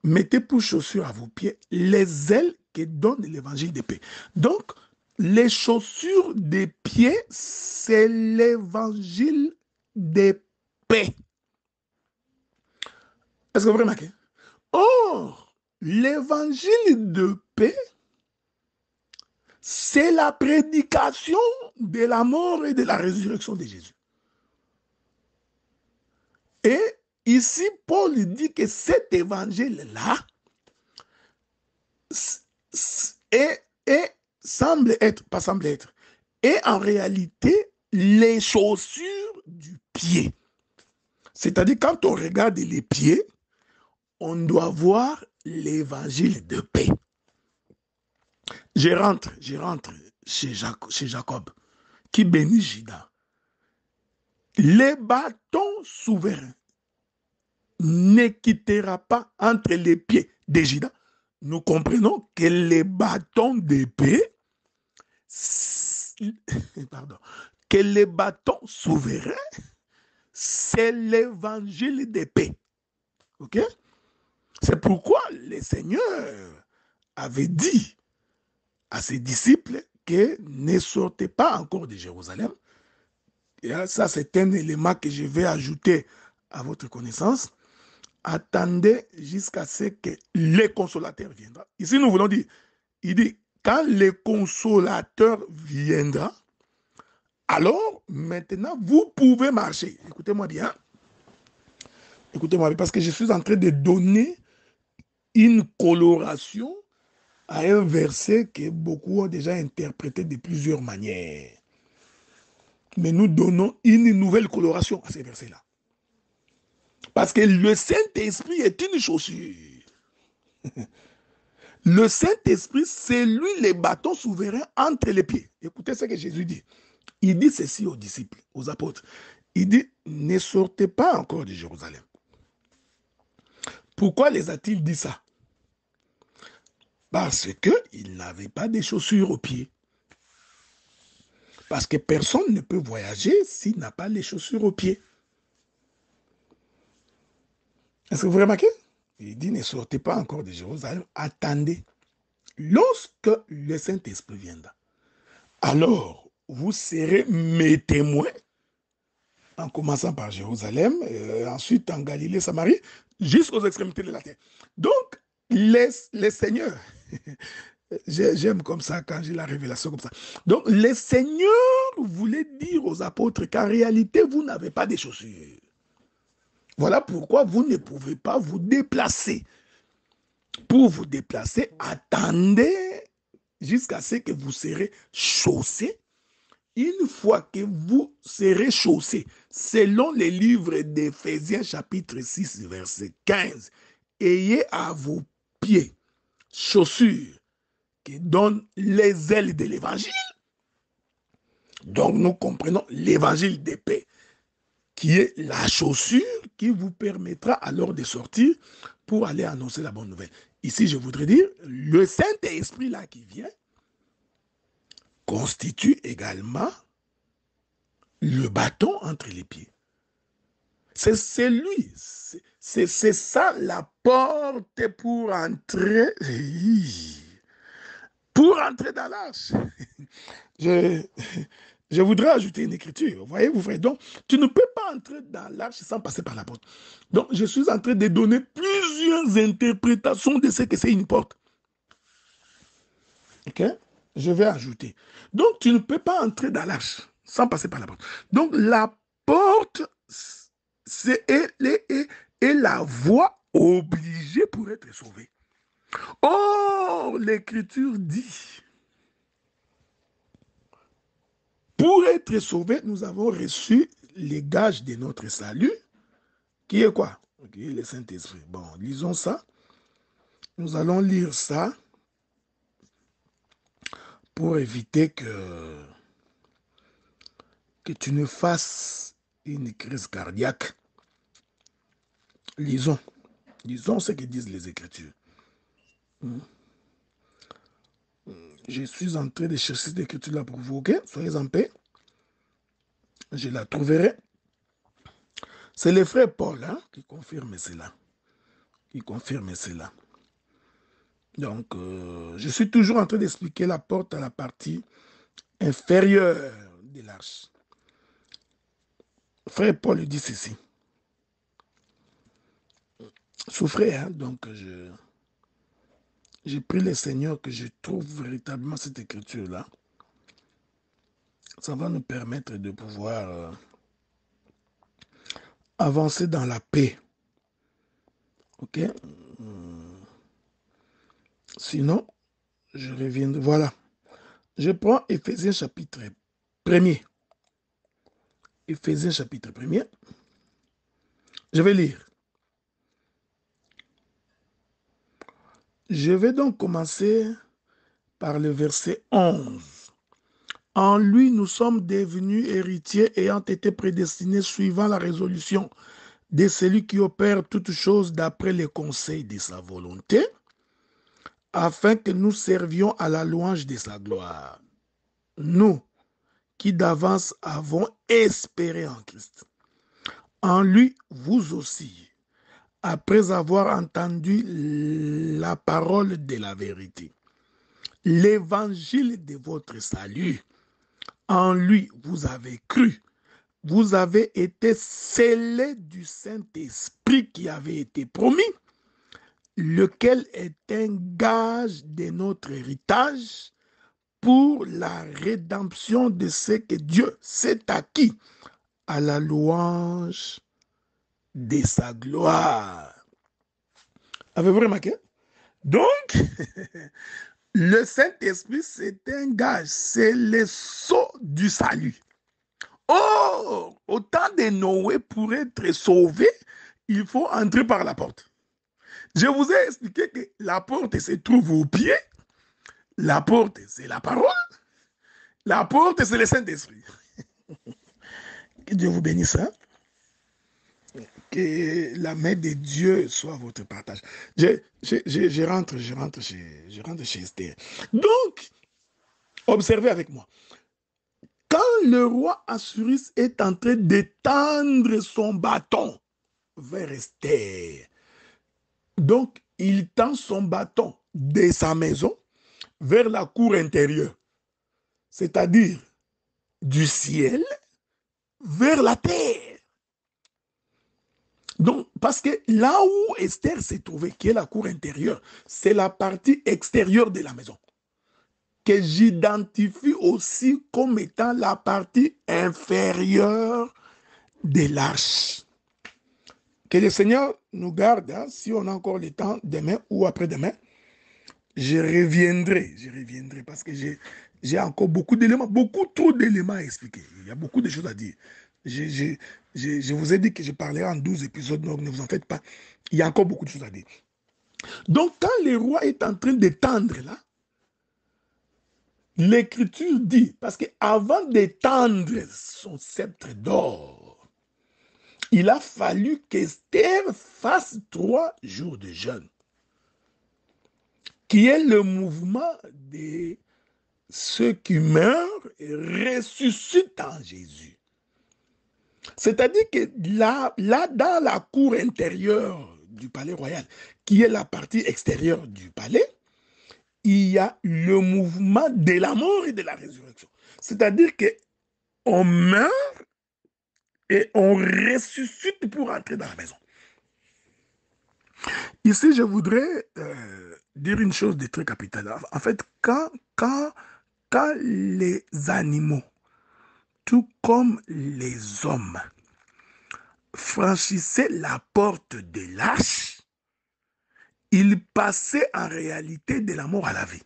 mettez pour chaussures à vos pieds les ailes que donne l'évangile de paix. Donc, les chaussures des pieds, c'est l'évangile de paix. Est-ce que vous remarquez? Or, l'évangile de paix, c'est la prédication de la mort et de la résurrection de Jésus. Et ici, Paul dit que cet évangile-là semble être, pas semble être, est en réalité les chaussures du pied. C'est-à-dire, quand on regarde les pieds, on doit voir l'évangile de paix. Je rentre chez Jacob, qui bénit Judas. Les bâtons souverains ne quittera pas entre les pieds de Judas. Nous comprenons que les bâtons d'épée, pardon, que les bâtons souverains, c'est l'évangile de paix. Ok? C'est pourquoi le Seigneur avait dit à ses disciples que ne sortez pas encore de Jérusalem. Et ça, c'est un élément que je vais ajouter à votre connaissance. Attendez jusqu'à ce que le consolateur viendra. Ici, nous voulons dire, il dit, quand le consolateur viendra, alors maintenant, vous pouvez marcher. Écoutez-moi bien. Écoutez-moi bien, parce que je suis en train de donner une coloration à un verset que beaucoup ont déjà interprété de plusieurs manières. Mais nous donnons une nouvelle coloration à ces versets-là. Parce que le Saint-Esprit est une chaussure. Le Saint-Esprit, c'est lui les bâtons souverains entre les pieds. Écoutez ce que Jésus dit. Il dit ceci aux disciples, aux apôtres. Il dit, ne sortez pas encore de Jérusalem. Pourquoi les a-t-il dit ça? Parce qu'ils n'avaient pas de chaussures aux pieds. Parce que personne ne peut voyager s'il n'a pas les chaussures aux pieds. Est-ce que vous remarquez? Il dit, ne sortez pas encore de Jérusalem, attendez. Lorsque le Saint-Esprit viendra, alors vous serez mes témoins, en commençant par Jérusalem, ensuite en Galilée, Samarie, jusqu'aux extrémités de la terre. Donc, les seigneurs, j'aime comme ça quand j'ai la révélation comme ça. Donc, les seigneurs voulaient dire aux apôtres qu'en réalité, vous n'avez pas de chaussures. Voilà pourquoi vous ne pouvez pas vous déplacer. Pour vous déplacer, attendez jusqu'à ce que vous serez chaussés. Une fois que vous serez chaussés, selon les livres d'Éphésiens chapitre 6, verset 15, ayez à vos pieds chaussures qui donnent les ailes de l'évangile. Donc nous comprenons l'évangile de paix, qui est la chaussure qui vous permettra alors de sortir pour aller annoncer la bonne nouvelle. Ici, je voudrais dire, le Saint-Esprit là qui vient constitue également le bâton entre les pieds. C'est lui, c'est ça la porte pour entrer dans l'arche. Je voudrais ajouter une écriture. Voyez-vous, frère. Donc, tu ne peux pas entrer dans l'arche sans passer par la porte. Donc, je suis en train de donner plusieurs interprétations de ce que c'est une porte. Ok? Je vais ajouter. Donc, tu ne peux pas entrer dans l'arche sans passer par la porte. Donc, la porte, est la voie obligée pour être sauvé. Or, l'Écriture dit, pour être sauvé, nous avons reçu les gages de notre salut, qui est quoi? Qui est le Saint-Esprit. Bon, lisons ça. Nous allons lire ça pour éviter que que tu ne fasses une crise cardiaque, lisons. Lisons ce que disent les Écritures. Je suis en train de chercher cette écriture-là pour vous, ok? Soyez en paix. Je la trouverai. C'est le frère Paul hein, qui confirme cela. Qui confirme cela. Donc, je suis toujours en train d'expliquer la porte à la partie inférieure de l'arche. Frère Paul dit ceci. Souffrez, hein, donc j'ai pris le Seigneur que je trouve véritablement cette écriture-là. Ça va nous permettre de pouvoir avancer dans la paix. Ok? Sinon, je reviens. Voilà. Je prends Éphésiens chapitre 1er. Éphésiens chapitre 1er. Je vais lire. Je vais donc commencer par le verset 11. En lui, nous sommes devenus héritiers ayant été prédestinés suivant la résolution de celui qui opère toutes choses d'après les conseils de sa volonté, afin que nous servions à la louange de sa gloire. Nous, qui d'avance avons espéré en Christ. En lui, vous aussi, après avoir entendu la parole de la vérité, l'évangile de votre salut, en lui, vous avez cru. Vous avez été scellés du Saint-Esprit qui avait été promis, lequel est un gage de notre héritage pour la rédemption de ce que Dieu s'est acquis à la louange de sa gloire. Avez-vous remarqué? Donc, le Saint-Esprit, c'est un gage, c'est le sceau du salut. Oh, au temps de Noé, pour être sauvé, il faut entrer par la porte. Je vous ai expliqué que la porte se trouve au pied. La porte, c'est la parole. La porte, c'est le Saint-Esprit. Que Dieu vous bénisse. Hein? Que la main de Dieu soit votre partage. Je rentre chez Esther. Donc, observez avec moi. Quand le roi Assuris est en train d'étendre son bâton vers Esther, donc il tend son bâton de sa maison vers la cour intérieure, c'est-à-dire du ciel vers la terre. Donc, parce que là où Esther s'est trouvée, qui est la cour intérieure, c'est la partie extérieure de la maison, que j'identifie aussi comme étant la partie inférieure de l'arche. Que le Seigneur nous garde, hein, si on a encore le temps, demain ou après-demain, je reviendrai, parce que j'ai encore beaucoup d'éléments, beaucoup trop d'éléments à expliquer. Il y a beaucoup de choses à dire. Je vous ai dit que je parlerai en 12 épisodes, donc ne vous en faites pas. Il y a encore beaucoup de choses à dire. Donc, quand le roi est en train d'étendre là, l'Écriture dit, parce qu'avant d'étendre son sceptre d'or, il a fallu qu'Esther fasse 3 jours de jeûne, qui est le mouvement de ceux qui meurent et ressuscitent en Jésus. C'est-à-dire que là, dans la cour intérieure du palais royal, qui est la partie extérieure du palais, il y a le mouvement de la mort et de la résurrection. C'est-à-dire qu'on meurt et on ressuscite pour entrer dans la maison. Ici, je voudrais dire une chose de très capitale. En fait, quand les animaux, tout comme les hommes, franchissaient la porte de l'arche, ils passaient en réalité de la mort à la vie.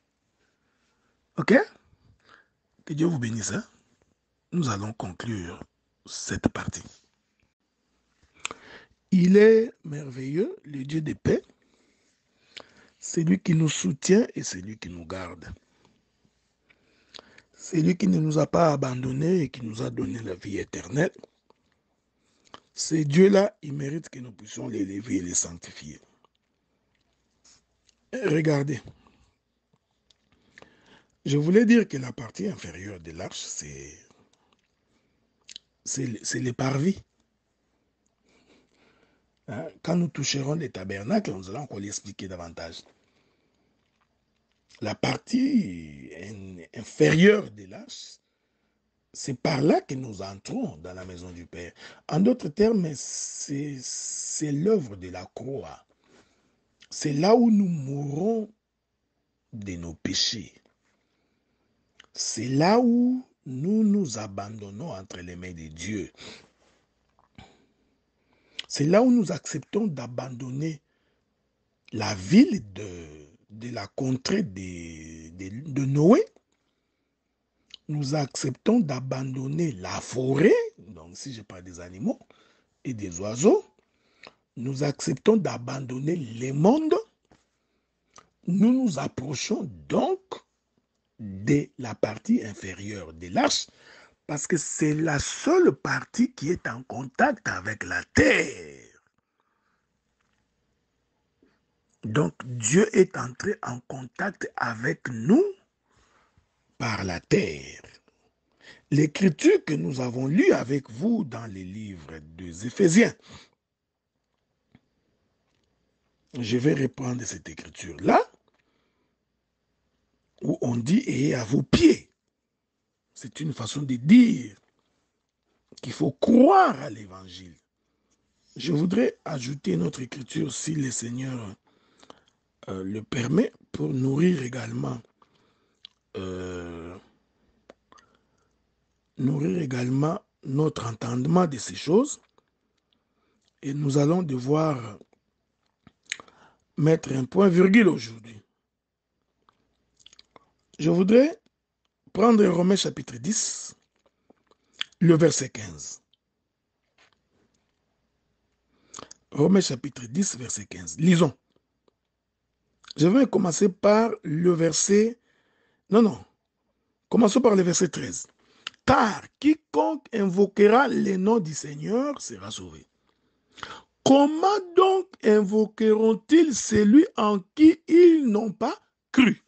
Ok? Que Dieu vous bénisse. Hein? Nous allons conclure cette partie. Il est merveilleux, le Dieu de paix. C'est lui qui nous soutient et c'est lui qui nous garde. C'est lui qui ne nous a pas abandonnés et qui nous a donné la vie éternelle. Ces dieux-là, ils méritent que nous puissions les élever et les sanctifier. Regardez. Je voulais dire que la partie inférieure de l'arche, c'est les parvis. Hein? Quand nous toucherons les tabernacles, nous allons encore l'expliquer davantage. La partie inférieure de l'arche, c'est par là que nous entrons dans la maison du Père. En d'autres termes, c'est l'œuvre de la croix. C'est là où nous mourrons de nos péchés. C'est là où nous nous abandonnons entre les mains de Dieu. C'est là où nous acceptons d'abandonner la ville de la contrée de Noé. Nous acceptons d'abandonner la forêt, donc si je parle des animaux et des oiseaux, nous acceptons d'abandonner les mondes. Nous nous approchons donc de la partie inférieure de l'arche, parce que c'est la seule partie qui est en contact avec la terre. Donc Dieu est entré en contact avec nous par la terre. L'écriture que nous avons lue avec vous dans les livres des Éphésiens, je vais reprendre cette écriture-là, où on dit « et à vos pieds ». C'est une façon de dire qu'il faut croire à l'évangile. Je voudrais ajouter notre écriture, si le Seigneur le permet, pour nourrir également notre entendement de ces choses. Et nous allons devoir mettre un point virgule aujourd'hui. Je voudrais prendre Romains chapitre 10, le verset 15. Romains chapitre 10, verset 15. Lisons. Je vais commencer par le verset... Non. Commençons par le verset 13. Car quiconque invoquera les noms du Seigneur sera sauvé. Comment donc invoqueront-ils celui en qui ils n'ont pas cru?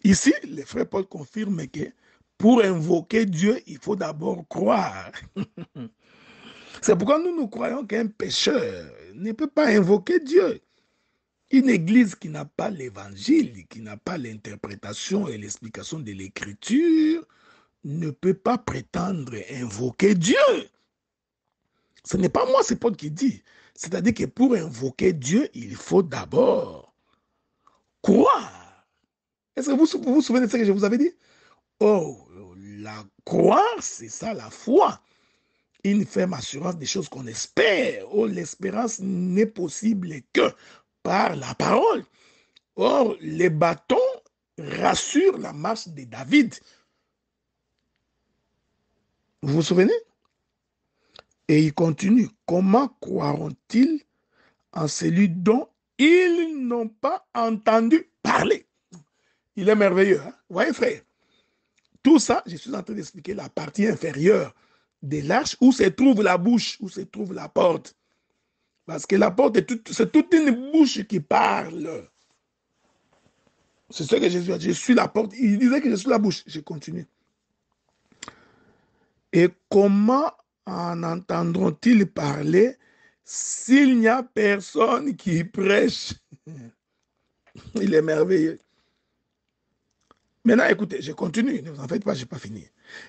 Ici, le frère Paul confirme que pour invoquer Dieu, il faut d'abord croire. C'est pourquoi nous croyons qu'un pécheur ne peut pas invoquer Dieu. Une église qui n'a pas l'évangile, qui n'a pas l'interprétation et l'explication de l'écriture, ne peut pas prétendre invoquer Dieu. Ce n'est pas moi, c'est Paul qui dit. C'est-à-dire que pour invoquer Dieu, il faut d'abord croire. Est-ce que vous vous souvenez de ce que je vous avais dit? Oh, la croire, c'est ça la foi. Une ferme assurance des choses qu'on espère. Oh, l'espérance n'est possible que par la parole. Or, les bâtons rassurent la marche de David. Vous vous souvenez? Et il continue. Comment croiront-ils en celui dont ils n'ont pas entendu parler? Il est merveilleux, hein? Vous voyez, frère? Tout ça, je suis en train d'expliquer la partie inférieure de l'arche où se trouve la bouche, où se trouve la porte. Parce que la porte, c'est toute une bouche qui parle. C'est ce que Jésus a dit. Je suis la porte. Il disait que je suis la bouche. Je continue. Et comment en entendront-ils parler s'il n'y a personne qui prêche? Il est merveilleux. Maintenant, écoutez, je continue. Ne vous en faites pas, je n'ai pas fini.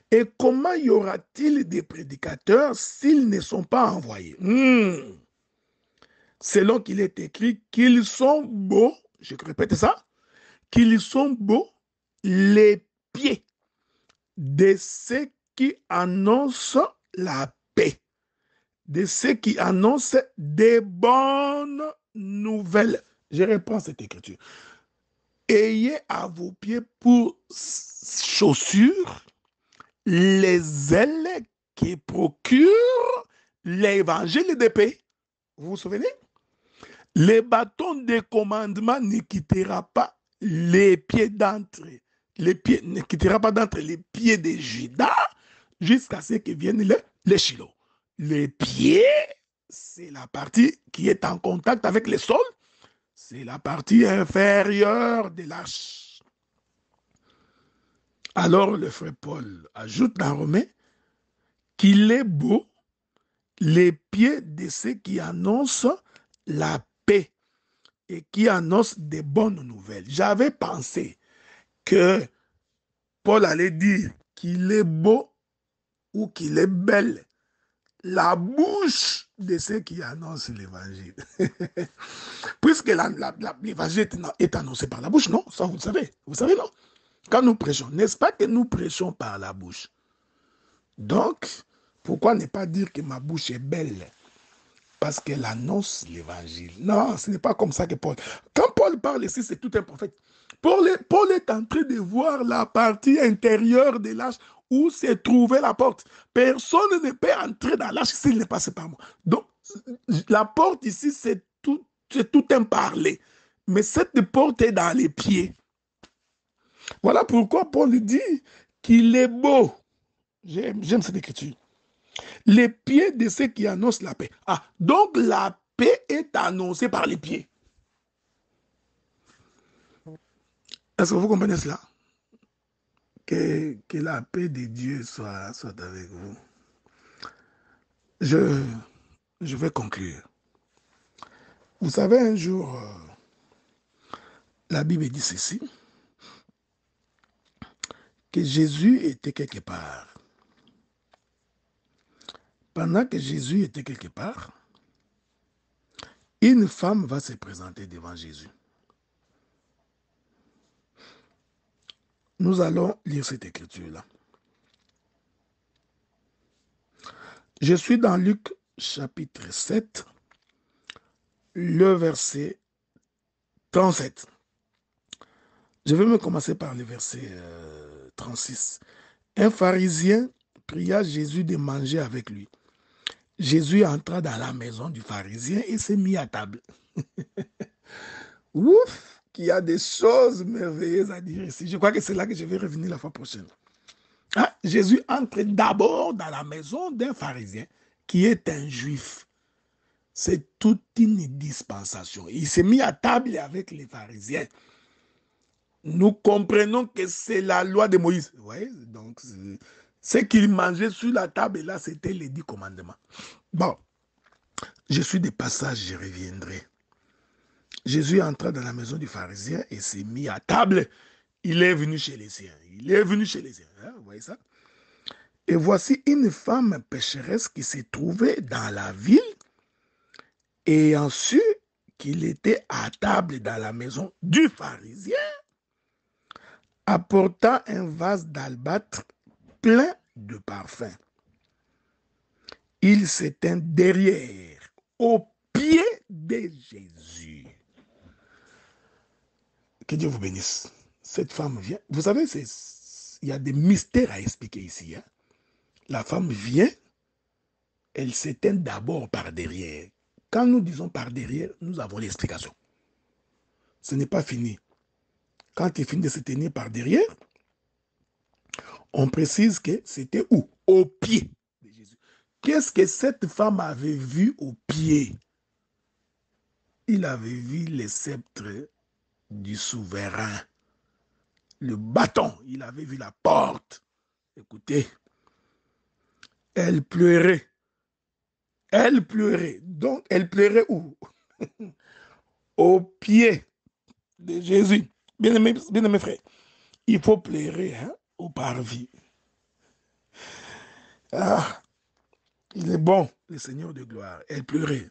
Et comment y aura-t-il des prédicateurs s'ils ne sont pas envoyés? Selon qu'il est écrit qu'ils sont beaux, je répète ça, qu'ils sont beaux les pieds de ceux qui annoncent la paix, de ceux qui annoncent des bonnes nouvelles. Je reprends cette écriture. Ayez à vos pieds pour chaussures les ailes qui procurent l'évangile de paix. Vous vous souvenez? Les bâtons de commandement ne quittera pas les pieds d'entrée les pieds, ne quittera pas d'entre les pieds de Judas jusqu'à ce que vienne le Shiloh. Les pieds, c'est la partie qui est en contact avec le sol, c'est la partie inférieure de l'arche. Alors le frère Paul ajoute dans Romains qu'il est beau les pieds de ceux qui annoncent la paix et qui annoncent des bonnes nouvelles. J'avais pensé que Paul allait dire qu'il est beau ou qu'il est belle la bouche de ceux qui annoncent l'évangile. Puisque l'évangile est annoncé par la bouche, non? Ça, vous savez. Vous savez, non? Quand nous prêchons, n'est-ce pas que nous prêchons par la bouche? Donc, pourquoi ne pas dire que ma bouche est belle? Parce qu'elle annonce l'évangile. Non, ce n'est pas comme ça que Paul. Quand Paul parle ici, c'est tout un prophète. Paul est en train de voir la partie intérieure de l'arche où se trouvait la porte. Personne ne peut entrer dans l'arche s'il ne passe par moi. Donc, la porte ici, c'est tout un parler. Mais cette porte est dans les pieds. Voilà pourquoi Paul dit qu'il est beau. J'aime cette écriture. Les pieds de ceux qui annoncent la paix. Ah, donc la paix est annoncée par les pieds. Est-ce que vous comprenez cela? Que la paix de Dieu soit avec vous. Je vais conclure. Vous savez, un jour, la Bible dit ceci, que Jésus était quelque part. Pendant que Jésus était quelque part, une femme va se présenter devant Jésus. Nous allons lire cette écriture-là. Je suis dans Luc chapitre 7, le verset 37. Je vais me commencer par le verset 36. Un pharisien pria Jésus de manger avec lui. Jésus entra dans la maison du pharisien et s'est mis à table. Ouf, qu'il y a des choses merveilleuses à dire ici. Je crois que c'est là que je vais revenir la fois prochaine. Ah, Jésus entre d'abord dans la maison d'un pharisien qui est un juif. C'est toute une dispensation. Il s'est mis à table avec les pharisiens. Nous comprenons que c'est la loi de Moïse. Ouais, donc, ce qu'il mangeait sur la table, là, c'était les 10 commandements. Bon, je suis de passage, je reviendrai. Jésus entra dans la maison du pharisien et s'est mis à table. Il est venu chez les siens. Il est venu chez les siens. Hein, vous voyez ça? Et voici une femme pécheresse qui s'est trouvée dans la ville et ayant su qu'il était à table dans la maison du pharisien, apportant un vase d'albâtre plein de parfum. Il s'éteint derrière, au pied de Jésus. Que Dieu vous bénisse. Cette femme vient. Vous savez, il y a des mystères à expliquer ici. Hein? La femme vient, elle s'éteint d'abord par derrière. Quand nous disons par derrière, nous avons l'explication. Ce n'est pas fini. Quand il finit de se tenir par derrière, on précise que c'était où? Au pied de Jésus. Qu'est-ce que cette femme avait vu au pied? Il avait vu le sceptre du souverain. Le bâton, il avait vu la porte. Écoutez, elle pleurait. Elle pleurait. Donc, elle pleurait où? Au pied de Jésus. Bien-aimés frères, il faut pleurer hein, au parvis. Ah, il est bon, le Seigneur de gloire. Elle pleurait.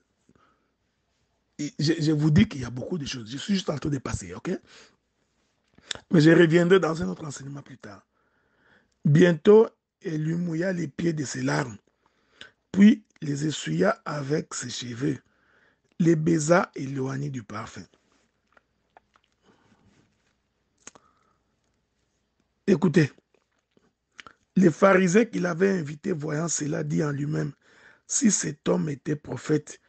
Je vous dis qu'il y a beaucoup de choses. Je suis juste en train de passer, ok? Mais je reviendrai dans un autre enseignement plus tard. Bientôt, elle lui mouilla les pieds de ses larmes, puis les essuya avec ses cheveux, les baisa éloignés du parfum. Écoutez, les pharisiens qu'il avait invités, voyant cela, dit en lui-même, si cet homme était prophète,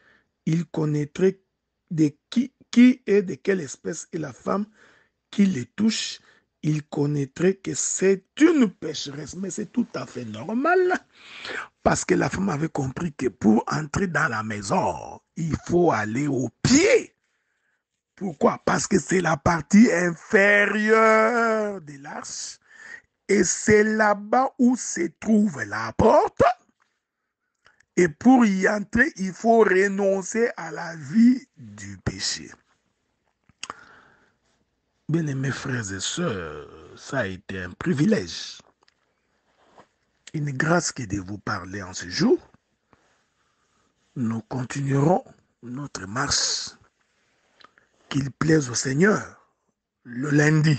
il connaîtrait de qui est de quelle espèce est la femme qui les touche. il connaîtrait que c'est une pécheresse. Mais c'est tout à fait normal. Parce que la femme avait compris que pour entrer dans la maison, il faut aller au pied. Pourquoi? Parce que c'est la partie inférieure de l'arche. Et c'est là-bas où se trouve la porte. Et pour y entrer, il faut renoncer à la vie du péché. Bien-aimés frères et sœurs, ça a été un privilège, une grâce que de vous parler en ce jour. Nous continuerons notre marche, qu'il plaise au Seigneur, le lundi.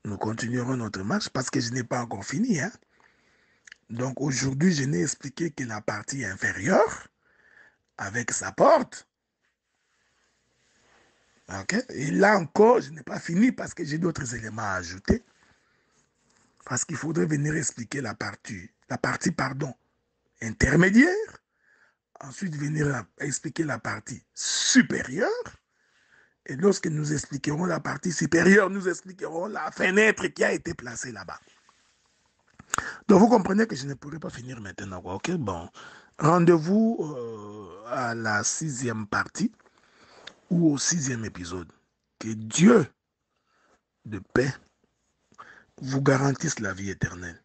Nous continuerons notre marche parce que je n'ai pas encore fini. Donc aujourd'hui, je n'ai expliqué que la partie inférieure avec sa porte. Okay? Et là encore, je n'ai pas fini parce que j'ai d'autres éléments à ajouter. Parce qu'il faudrait venir expliquer la partie intermédiaire. Ensuite, venir expliquer la partie supérieure. Et lorsque nous expliquerons la partie supérieure, nous expliquerons la fenêtre qui a été placée là-bas. Donc, vous comprenez que je ne pourrai pas finir maintenant. Ok, bon. Rendez-vous à la 6e partie ou au 6e épisode. Que Dieu de paix vous garantisse la vie éternelle.